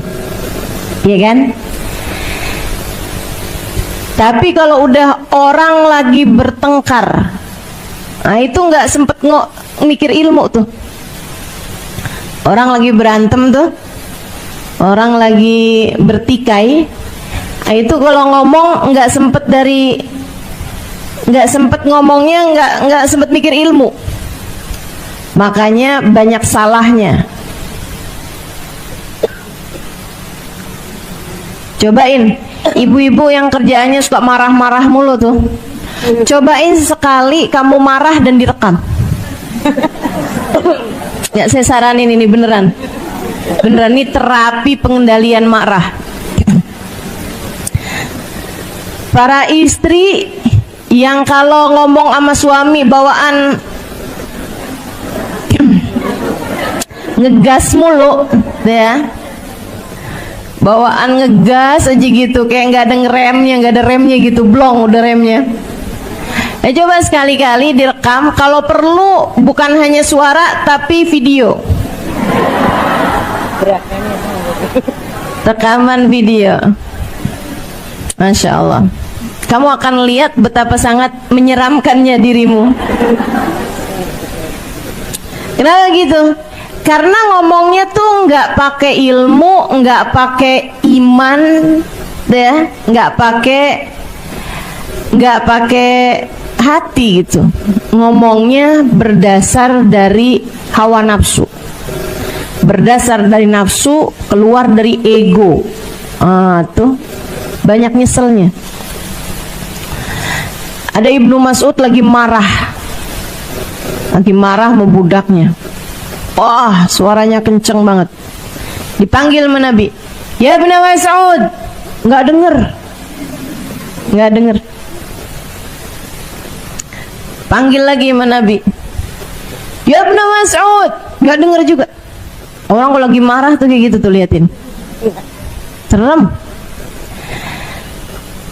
ya kan? Tapi kalau udah orang lagi bertengkar, nah itu nggak sempet mikir ilmu tuh. Orang lagi berantem tuh, orang lagi bertikai, nah itu kalau ngomong nggak sempet ngomongnya, nggak sempet mikir ilmu. Makanya banyak salahnya. Cobain ibu-ibu yang kerjaannya suka marah-marah mulu tuh, cobain sekali kamu marah dan direkam. Ya, saya saranin ini beneran ini terapi pengendalian marah. Para istri yang kalau ngomong sama suami bawaan ngegas mulu, ya, bawaan ngegas aja gitu, kayak nggak ada remnya gitu, blong udah remnya. Coba sekali-kali direkam, kalau perlu bukan hanya suara tapi video, rekaman video. Masya Allah, kamu akan lihat betapa sangat menyeramkannya dirimu. Kenapa gitu? Karena ngomongnya tuh nggak pakai ilmu, nggak pakai iman, deh, nggak pakai hati gitu. Ngomongnya berdasar dari hawa nafsu, berdasar dari nafsu, keluar dari ego. Tuh banyak nyeselnya. Ada Ibnu Mas'ud lagi marah sama budaknya. Wah, suaranya kenceng banget. Dipanggil sama Nabi, ya Ibnu Mas'ud, nggak denger. Panggil lagi sama Nabi, ya Ibnu Mas'ud, nggak denger juga. Orang kalau lagi marah tuh kayak gitu tuh, liatin, serem.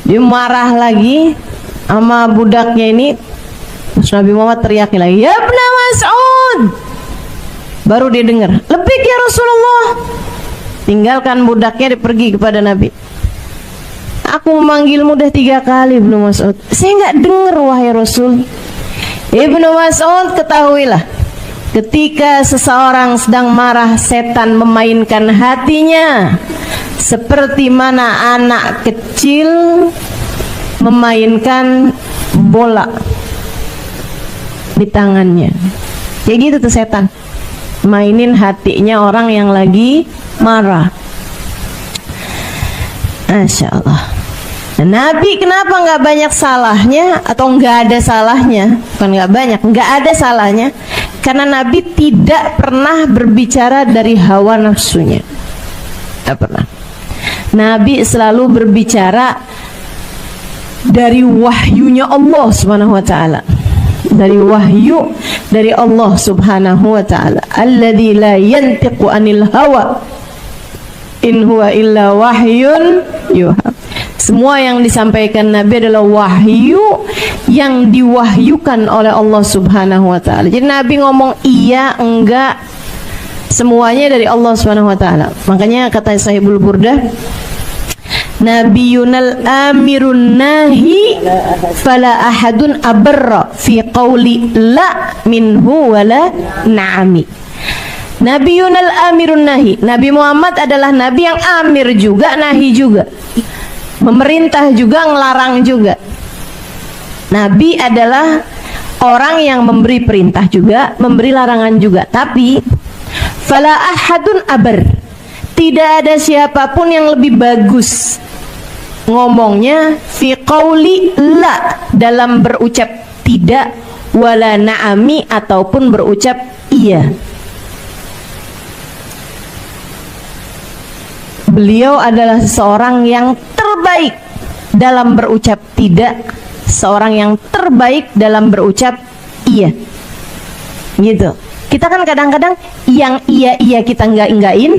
Dia marah lagi sama budaknya ini. Terus Nabi Muhammad teriak lagi, ya Ibnu Mas'ud. Baru dia dengar, lebih ya Rasulullah. Tinggalkan budaknya, dia pergi kepada Nabi. Aku memanggilmu udah 3 kali Ibnu Mas'ud, saya nggak dengar wahai Rasul. Ibnu Mas'ud, ketahuilah, ketika seseorang sedang marah, setan memainkan hatinya seperti mana anak kecil memainkan bola di tangannya. Kayak gitu tuh setan, mainin hatinya orang yang lagi marah. Masya Allah. Nah, Nabi kenapa nggak banyak salahnya atau nggak ada salahnya? Bukan nggak banyak, nggak ada salahnya. Karena Nabi tidak pernah berbicara dari hawa nafsunya. Tidak pernah. Nabi selalu berbicara dari wahyunya Allah Subhanahu wa ta'ala. Dari wahyu dari Allah Subhanahu wa ta'ala. Alladzi la yantiqu anil hawa in huwa illa wahyun yuha. Semua yang disampaikan Nabi adalah wahyu yang diwahyukan oleh Allah Subhanahu wa ta'ala. Jadi Nabi ngomong iya, enggak, semuanya dari Allah Subhanahu wa ta'ala. Makanya kata Sahibul Burdah, Nabiyunal amirun nahi fala ahadun abarra fi qawli la minhu wala na'ami. Nabiyunal amirun nahi. Nabi Muhammad adalah Nabi yang amir juga, nahi juga, memerintah juga, ngelarang juga. Nabi adalah orang yang memberi perintah juga, memberi larangan juga. Tapi fala ahadun abar, tidak ada siapapun yang lebih bagus ngomongnya fi qauli la, dalam berucap tidak, wala na'ami, ataupun berucap iya. Beliau adalah seorang yang terbaik dalam berucap tidak, seorang yang terbaik dalam berucap iya. Gitu. Kita kan kadang-kadang yang iya kita enggak-enggakin,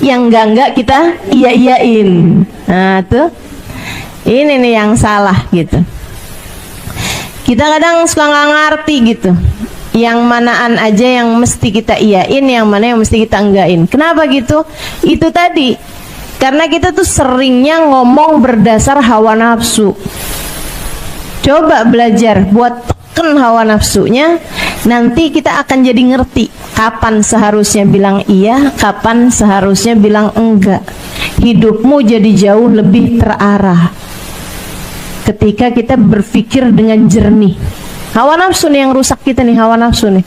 yang enggak kita iya-iyain. Nah, tuh. Ini nih yang salah gitu. Kita kadang suka nggak ngerti gitu. Yang manaan aja yang mesti kita iyain, yang mana yang mesti kita enggakin. Kenapa gitu? Itu tadi. Karena kita tuh seringnya ngomong berdasar hawa nafsu. Coba belajar buat tekan hawa nafsunya, nanti kita akan jadi ngerti kapan seharusnya bilang iya, kapan seharusnya bilang enggak. Hidupmu jadi jauh lebih terarah ketika kita berpikir dengan jernih. Hawa nafsu nih yang rusak kita nih, hawa nafsu nih.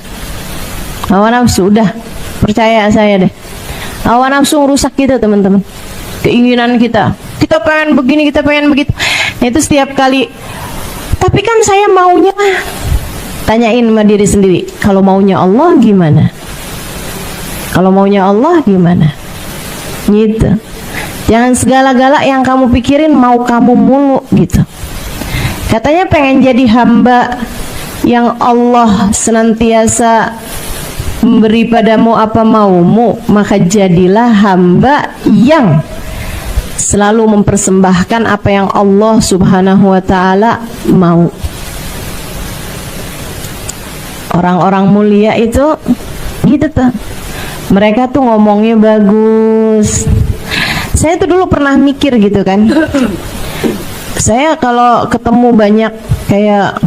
Hawa nafsu, udah percaya saya deh. Hawa nafsu merusak kita, teman-teman. Keinginan kita pengen begini, kita pengen begitu. Nah, itu setiap kali. Tapi kan saya maunya, tanyain sama diri sendiri, kalau maunya Allah gimana? Kalau maunya Allah gimana? Gitu. Jangan segala-gala yang kamu pikirin mau kamu mulu gitu. Katanya pengen jadi hamba yang Allah senantiasa memberi padamu apa maumu, maka jadilah hamba yang selalu mempersembahkan apa yang Allah Subhanahu wa ta'ala mau. Orang-orang mulia itu gitu tuh. Mereka tuh ngomongnya bagus. Saya tuh dulu pernah mikir gitu kan. Saya kalau ketemu banyak kayak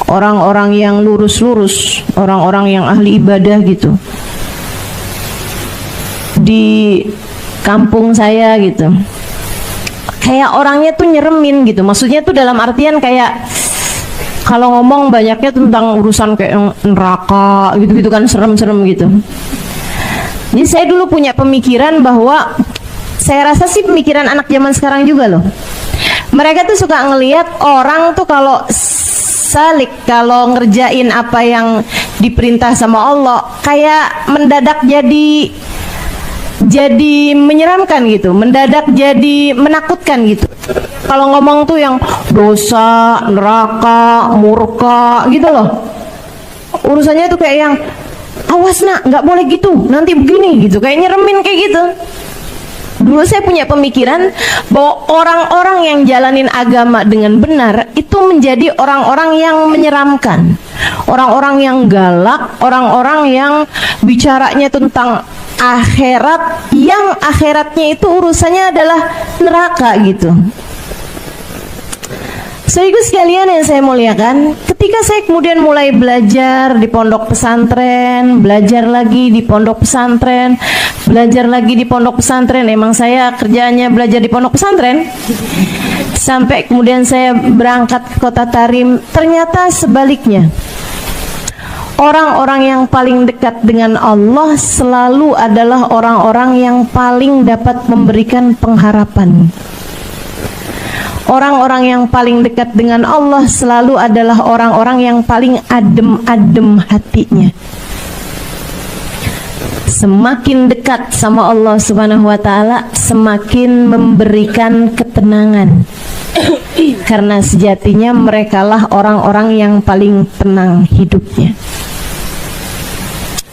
orang-orang yang lurus-lurus, orang-orang yang ahli ibadah gitu di kampung saya gitu, kayak orangnya tuh nyeremin gitu. Maksudnya tuh dalam artian kayak kalau ngomong banyaknya tentang urusan kayak neraka gitu-gitu kan, serem-serem gitu. Jadi saya dulu punya pemikiran bahwa, saya rasa sih pemikiran anak zaman sekarang juga loh. Mereka tuh suka ngelihat orang tuh kalau salik, kalau ngerjain apa yang diperintah sama Allah, kayak mendadak jadi menyeramkan gitu, mendadak jadi menakutkan gitu. Kalau ngomong tuh yang dosa, neraka, murka gitu loh. Urusannya tuh kayak yang awas nak, nggak boleh gitu, nanti begini gitu, kayak nyeremin kayak gitu. Dulu saya punya pemikiran bahwa orang-orang yang jalanin agama dengan benar itu menjadi orang-orang yang menyeramkan, orang-orang yang galak, orang-orang yang bicaranya tentang akhirat, yang akhiratnya itu urusannya adalah neraka gitu. Saudaraku sekalian yang saya muliakan, ketika saya kemudian mulai belajar di pondok pesantren, belajar lagi di pondok pesantren, belajar lagi di pondok pesantren, emang saya kerjaannya belajar di pondok pesantren, sampai kemudian saya berangkat ke kota Tarim. Ternyata sebaliknya, orang-orang yang paling dekat dengan Allah selalu adalah orang-orang yang paling dapat memberikan pengharapan. Orang-orang yang paling dekat dengan Allah selalu adalah orang-orang yang paling adem-adem hatinya. Semakin dekat sama Allah Subhanahu wa ta'ala, semakin memberikan ketenangan. Karena sejatinya merekalah orang-orang yang paling tenang hidupnya.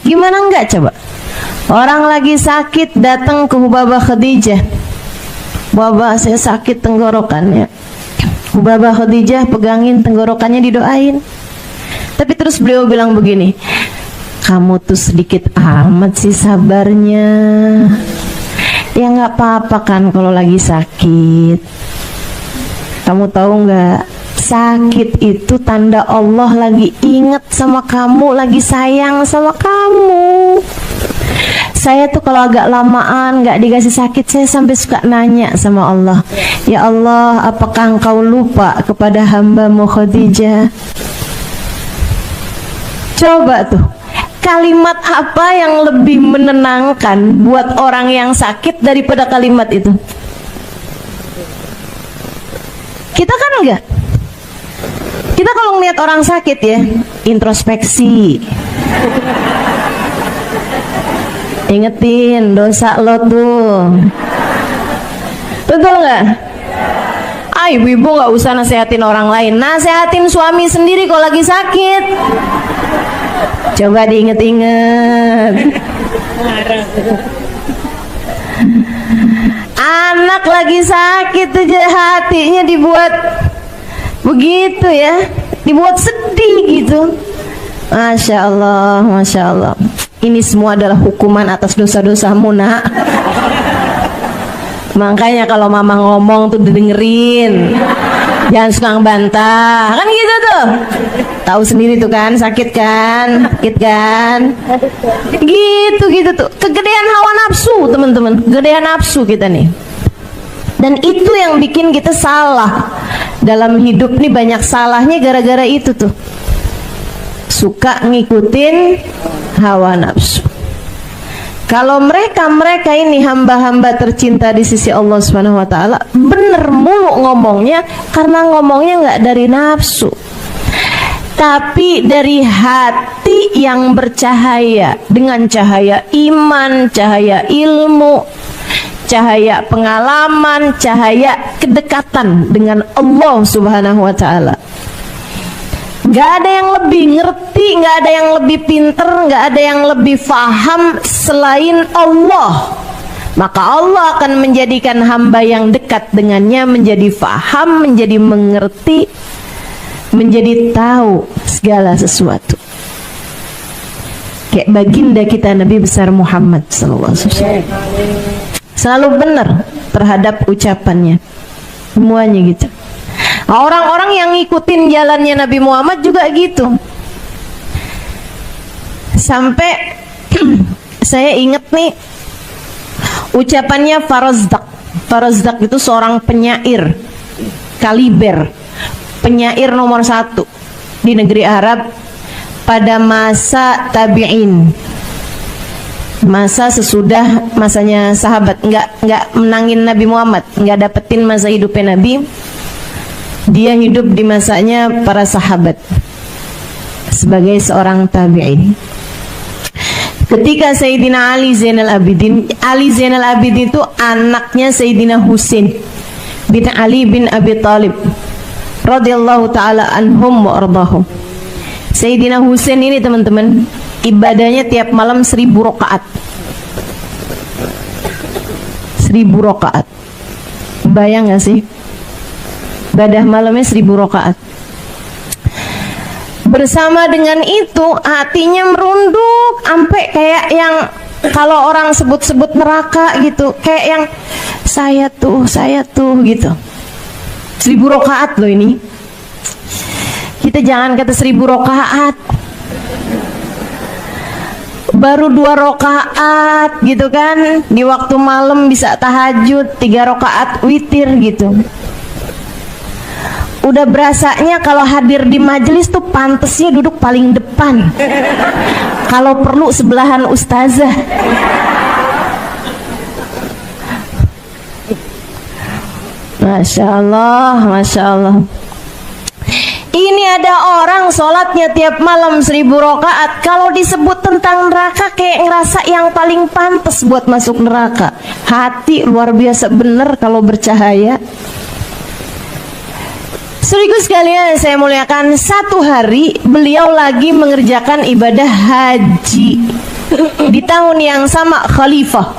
Gimana enggak coba? Orang lagi sakit datang ke Hubabah Khadijah. Baba, saya sakit tenggorokannya. Hubabah Khadijah pegangin tenggorokannya, didoain. Tapi terus beliau bilang begini, kamu tuh sedikit amat sih sabarnya. Ya nggak apa-apa kan kalau lagi sakit. Kamu tahu nggak, sakit itu tanda Allah lagi ingat sama kamu, lagi sayang sama kamu. Saya tuh kalau agak lamaan nggak dikasih sakit, saya sampai suka nanya sama Allah, ya Allah, apakah engkau lupa kepada hamba-Mu Khadijah? Coba tuh, kalimat apa yang lebih menenangkan buat orang yang sakit daripada kalimat itu? Kita kan enggak. Kita kalau ngeliat orang sakit ya, introspeksi. Ingetin dosa lo tuh. Betul nggak? Ibu-ibu nggak usah nasehatin orang lain, nasehatin suami sendiri kalau lagi sakit. Coba diinget-inget. Anak lagi sakit aja hatinya dibuat begitu ya, dibuat sedih gitu. Masya Allah, Masya Allah. Ini semua adalah hukuman atas dosa-dosamu, nak. Makanya kalau mama ngomong tuh dengerin, jangan suka ngebantah, kan gitu tuh. Tahu sendiri tuh kan, sakit kan, gitu tuh. Kegedean hawa nafsu, teman-teman, kegedean nafsu kita nih. Dan itu yang bikin kita salah dalam hidup nih, banyak salahnya gara-gara itu tuh. Suka ngikutin hawa nafsu. Kalau mereka ini hamba-hamba tercinta di sisi Allah Subhanahu wa taala, bener mulu ngomongnya, karena ngomongnya nggak dari nafsu, tapi dari hati yang bercahaya dengan cahaya iman, cahaya ilmu, cahaya pengalaman, cahaya kedekatan dengan Allah Subhanahu wa taala. Gak ada yang lebih ngerti, gak ada yang lebih pinter, gak ada yang lebih faham selain Allah. Maka Allah akan menjadikan hamba yang dekat dengannya menjadi faham, menjadi mengerti, menjadi tahu segala sesuatu. Kayak baginda kita Nabi besar Muhammad SAW, selalu benar terhadap ucapannya, semuanya gitu. Orang-orang yang ngikutin jalannya Nabi Muhammad juga gitu. Sampai saya ingat nih ucapannya Farazdak. Farazdak itu seorang penyair kaliber, penyair nomor 1 di negeri Arab pada masa tabi'in, masa sesudah masanya sahabat. Nggak menangin Nabi Muhammad, nggak dapetin masa hidupnya Nabi. Dia hidup di masanya para sahabat sebagai seorang tabi'in. Ketika Sayyidina Ali Zainal Abidin itu anaknya Sayyidina Husain bin Ali bin Abi Thalib radhiyallahu taala anhum wa ardahum. Sayyidina Husain ini teman-teman, ibadahnya tiap malam 1000 rakaat. 1000 rakaat. Bayang gak sih? Ibadah malamnya 1000 rakaat. Bersama dengan itu hatinya merunduk sampai kayak yang kalau orang sebut-sebut neraka gitu, kayak yang saya tuh gitu. 1000 rakaat loh ini. Kita jangan kata 1000 rakaat, baru 2 rakaat gitu kan, di waktu malam bisa tahajud, 3 rakaat witir gitu. Udah berasanya kalau hadir di majelis tuh pantesnya duduk paling depan. Kalau perlu sebelahan ustazah. Masya Allah, Masya Allah. Ini ada orang sholatnya tiap malam 1000 rakaat. Kalau disebut tentang neraka kayak ngerasa yang paling pantas buat masuk neraka. Hati luar biasa bener kalau bercahaya. Saudaraku sekalian saya muliakan, satu hari beliau lagi mengerjakan ibadah haji di tahun yang sama. Khalifah,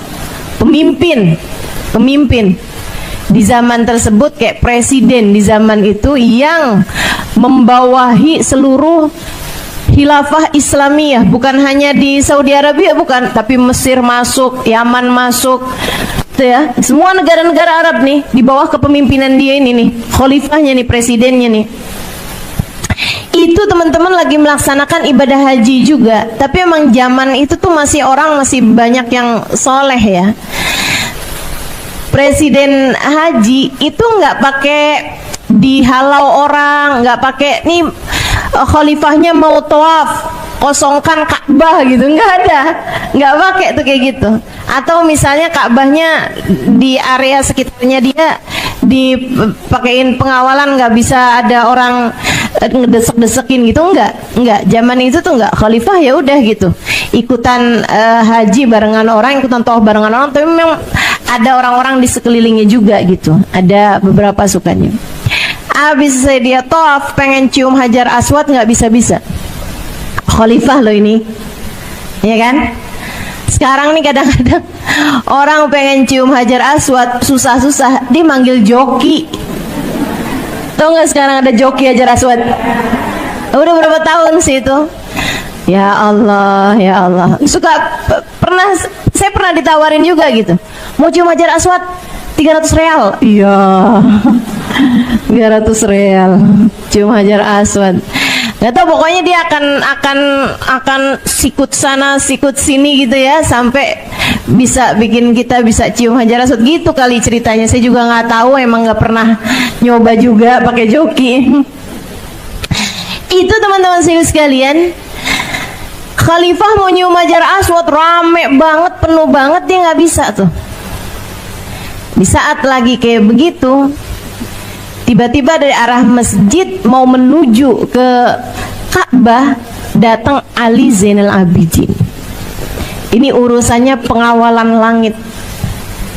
pemimpin di zaman tersebut, kayak presiden di zaman itu yang membawahi seluruh khilafah Islamiyah, bukan hanya di Saudi Arabia, bukan, tapi Mesir masuk, Yaman masuk, ya, semua negara-negara Arab nih di bawah kepemimpinan dia ini nih, khalifahnya nih, presidennya nih. Itu teman-teman lagi melaksanakan ibadah haji juga, tapi emang zaman itu tuh masih banyak yang soleh ya. Presiden haji itu nggak pakai dihalau orang, nggak pakai nih khalifahnya mau tawaf kosongkan Ka'bah gitu, nggak pakai tuh kayak gitu. Atau misalnya Ka'bahnya di area sekitarnya dia dipakein pengawalan, nggak bisa ada orang ngedesek-desekin gitu, enggak. Zaman itu tuh enggak, khalifah ya udah gitu, ikutan haji barengan orang, ikutan tawaf barengan orang, tapi memang ada orang-orang di sekelilingnya juga gitu, ada beberapa sukanya. Abis dia tawaf pengen cium Hajar Aswad nggak bisa-bisa, khalifah loh ini, ya kan? Sekarang nih kadang-kadang orang pengen cium Hajar Aswad susah-susah, dia manggil joki. Tahu nggak sekarang ada joki Hajar Aswad? Udah berapa tahun sih itu? Ya Allah, ya Allah. Saya pernah ditawarin juga gitu. Mau cium Hajar Aswad 300 real. Iya. 300 real. Cium Hajar Aswad. Gak tau, pokoknya dia akan sikut sana sikut sini gitu ya, sampai bisa bikin kita bisa cium Hajar Aswad gitu kali ceritanya. Saya juga nggak tahu, emang nggak pernah nyoba juga pakai joki. Itu teman-teman sekalian, khalifah mau nyium Hajar Aswad rame banget, penuh banget, dia nggak bisa tuh. Di saat lagi kayak begitu, tiba-tiba dari arah masjid mau menuju ke Ka'bah datang Ali Zainal Abidin. Ini urusannya pengawalan langit.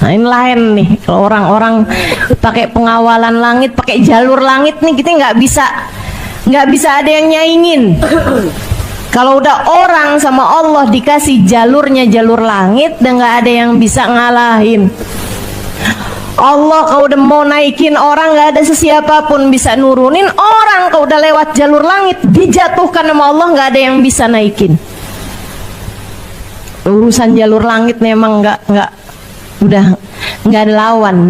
Nah, ini lain nih, kalau orang-orang pakai pengawalan langit, pakai jalur langit nih, kita nggak bisa ada yang nyaingin. Kalau udah orang sama Allah dikasih jalurnya jalur langit, dan nggak ada yang bisa ngalahin. Allah kalau udah mau naikin orang, nggak ada sesiapa pun bisa nurunin orang. Kalau udah lewat jalur langit, dijatuhkan sama Allah, nggak ada yang bisa naikin. Urusan jalur langit memang udah nggak ada lawan,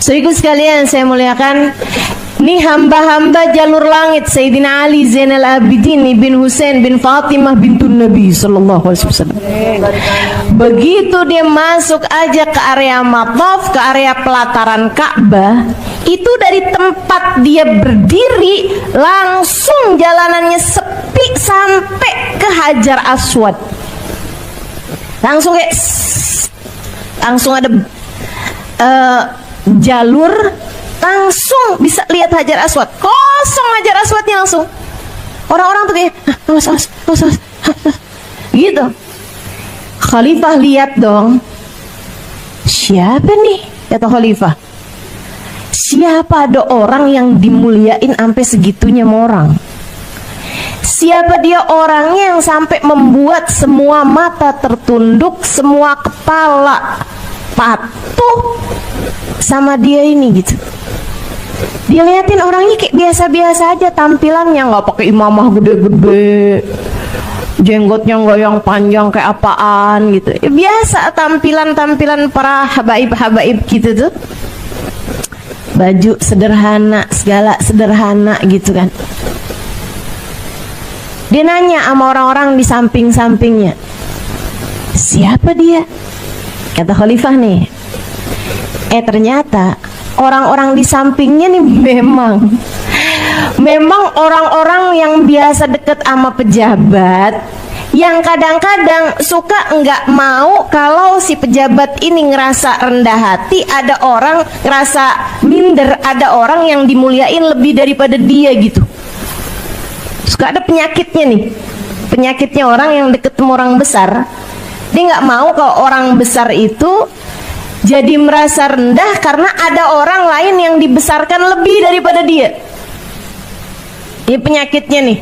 Saudaraku sekalian saya muliakan, ini hamba-hamba jalur langit Sayyidina Ali Zainal Abidin bin Husain bin Fatimah bintun Nabi sallallahu alaihi wasallam. Begitu dia masuk aja ke area Mataf, ke area pelataran Ka'bah, itu dari tempat dia berdiri langsung jalanannya sepi sampai ke Hajar Aswad. Langsung ada jalur, langsung bisa lihat Hajar Aswad, kosong Hajar Aswadnya langsung. Orang-orang tuh kayak awas, gitu. Khalifah lihat dong, siapa nih, kata Khalifah, siapa ada orang yang dimuliain sampai segitunya sama orang? Siapa dia orangnya yang sampai membuat semua mata tertunduk, semua kepala patuh sama dia ini gitu. Dia liatin orangnya kayak biasa-biasa aja tampilannya, nggak pakai imamah gede-gede, jenggotnya nggak yang panjang kayak apaan gitu. Ya, biasa tampilan para habaib gitu tuh. Baju sederhana, segala sederhana gitu kan. Dia nanya sama orang-orang di samping-sampingnya, siapa dia? Kata Khalifah nih, ternyata orang-orang di sampingnya nih memang orang-orang yang biasa deket sama pejabat, yang kadang-kadang suka nggak mau kalau si pejabat ini ngerasa rendah hati, ada orang ngerasa minder, ada orang yang dimuliain lebih daripada dia gitu. Suka ada penyakitnya nih, penyakitnya orang yang deket sama orang besar. Dia nggak mau kalau orang besar itu jadi merasa rendah karena ada orang lain yang dibesarkan lebih daripada dia. Ini penyakitnya nih,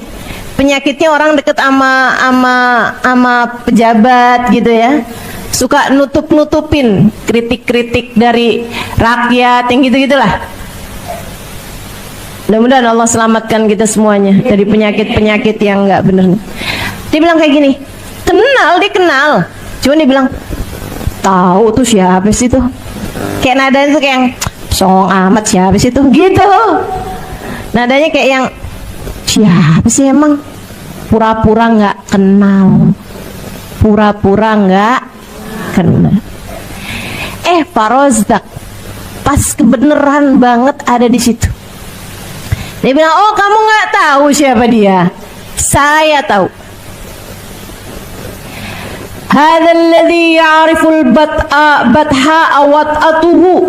penyakitnya orang deket sama pejabat gitu ya, suka nutupin kritik-kritik dari rakyat yang gitu-gitulah. Mudah-mudahan Allah selamatkan kita semuanya dari penyakit-penyakit yang nggak bener. Dia bilang kayak gini, dia kenal, cuma dia bilang, tahu tuh siapa sih tuh? Kayak nadanya tuh kayak yang songong amat, siapa sih tuh? Gitu. Nadanya kayak yang siapa sih emang? Pura-pura nggak kenal. Pura-pura nggak kenal. Pak Rozdak pas kebenaran banget ada di situ. Dia bilang, oh kamu nggak tahu siapa dia? Saya tahu. Hadzal ladzi ya'riful batha wat'atuhu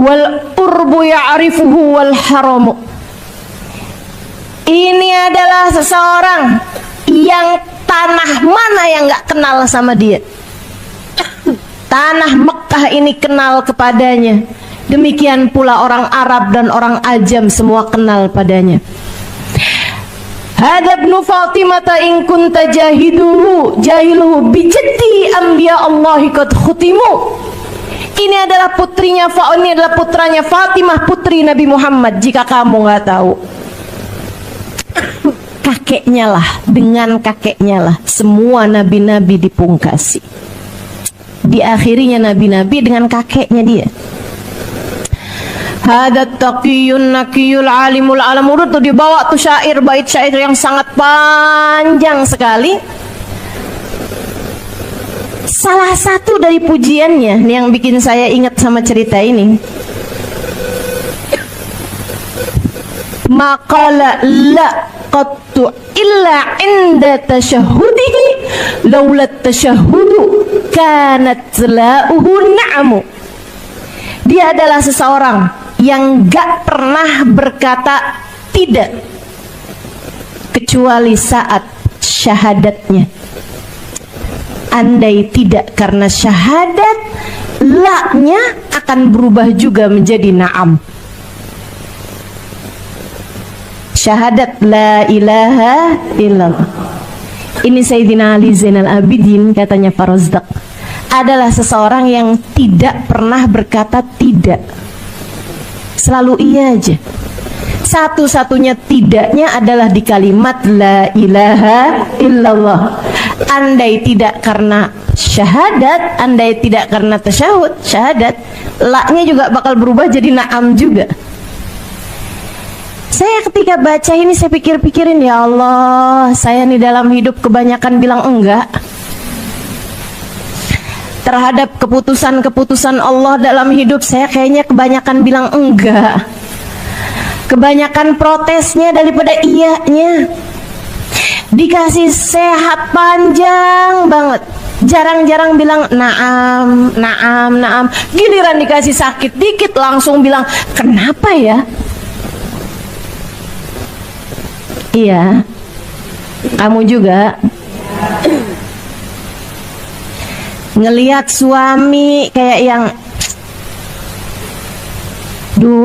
wal urbu ya'rifuhu wal haramu. Ini adalah seseorang yang tanah mana yang gak kenal sama dia. Tanah Mekah ini kenal kepadanya. Demikian pula orang Arab dan orang Ajam semua kenal padanya. Hada ibnu Fatimata in kunta jahiluhu bijaddi anbiya Allahi qad khutimu. Ini adalah putranya Fatimah, putri Nabi Muhammad. Jika kamu nggak tahu, kakeknya lah, dengan kakeknya lah semua nabi-nabi dipungkasi. Diakhirinya nabi-nabi dengan kakeknya dia. Hadat taqiyun nakiyul alimul alam. Urut tuh dibawa tuh syair, bait syair yang sangat panjang sekali. Salah satu dari pujiannya yang bikin saya ingat sama cerita ini. Maqala la qattu illa inda tasyahudihi laula tasyahudu kanat la'uhu na'amu. Dia adalah seseorang yang gak pernah berkata tidak kecuali saat syahadatnya. Andai tidak karena syahadat, la-nya akan berubah juga menjadi na'am. Syahadat la ilaha illallah. Ini Sayyidina Ali Zainal Abidin, katanya Farazdaq, adalah seseorang yang tidak pernah berkata tidak. Selalu iya aja. Satu-satunya tidaknya adalah di kalimat la ilaha illallah. Andai tidak karena syahadat, andai tidak karena tasyahud, syahadat, la-nya juga bakal berubah jadi na'am juga. Saya ketika baca ini saya pikir-pikirin, ya Allah, saya nih dalam hidup kebanyakan bilang enggak terhadap keputusan-keputusan Allah dalam hidup saya. Kayaknya kebanyakan bilang enggak, kebanyakan protesnya daripada iyanya. Dikasih sehat panjang banget, jarang-jarang bilang naam, naam, naam. Giliran dikasih sakit dikit langsung bilang kenapa ya. Iya, kamu juga ngelihat suami kayak yang duh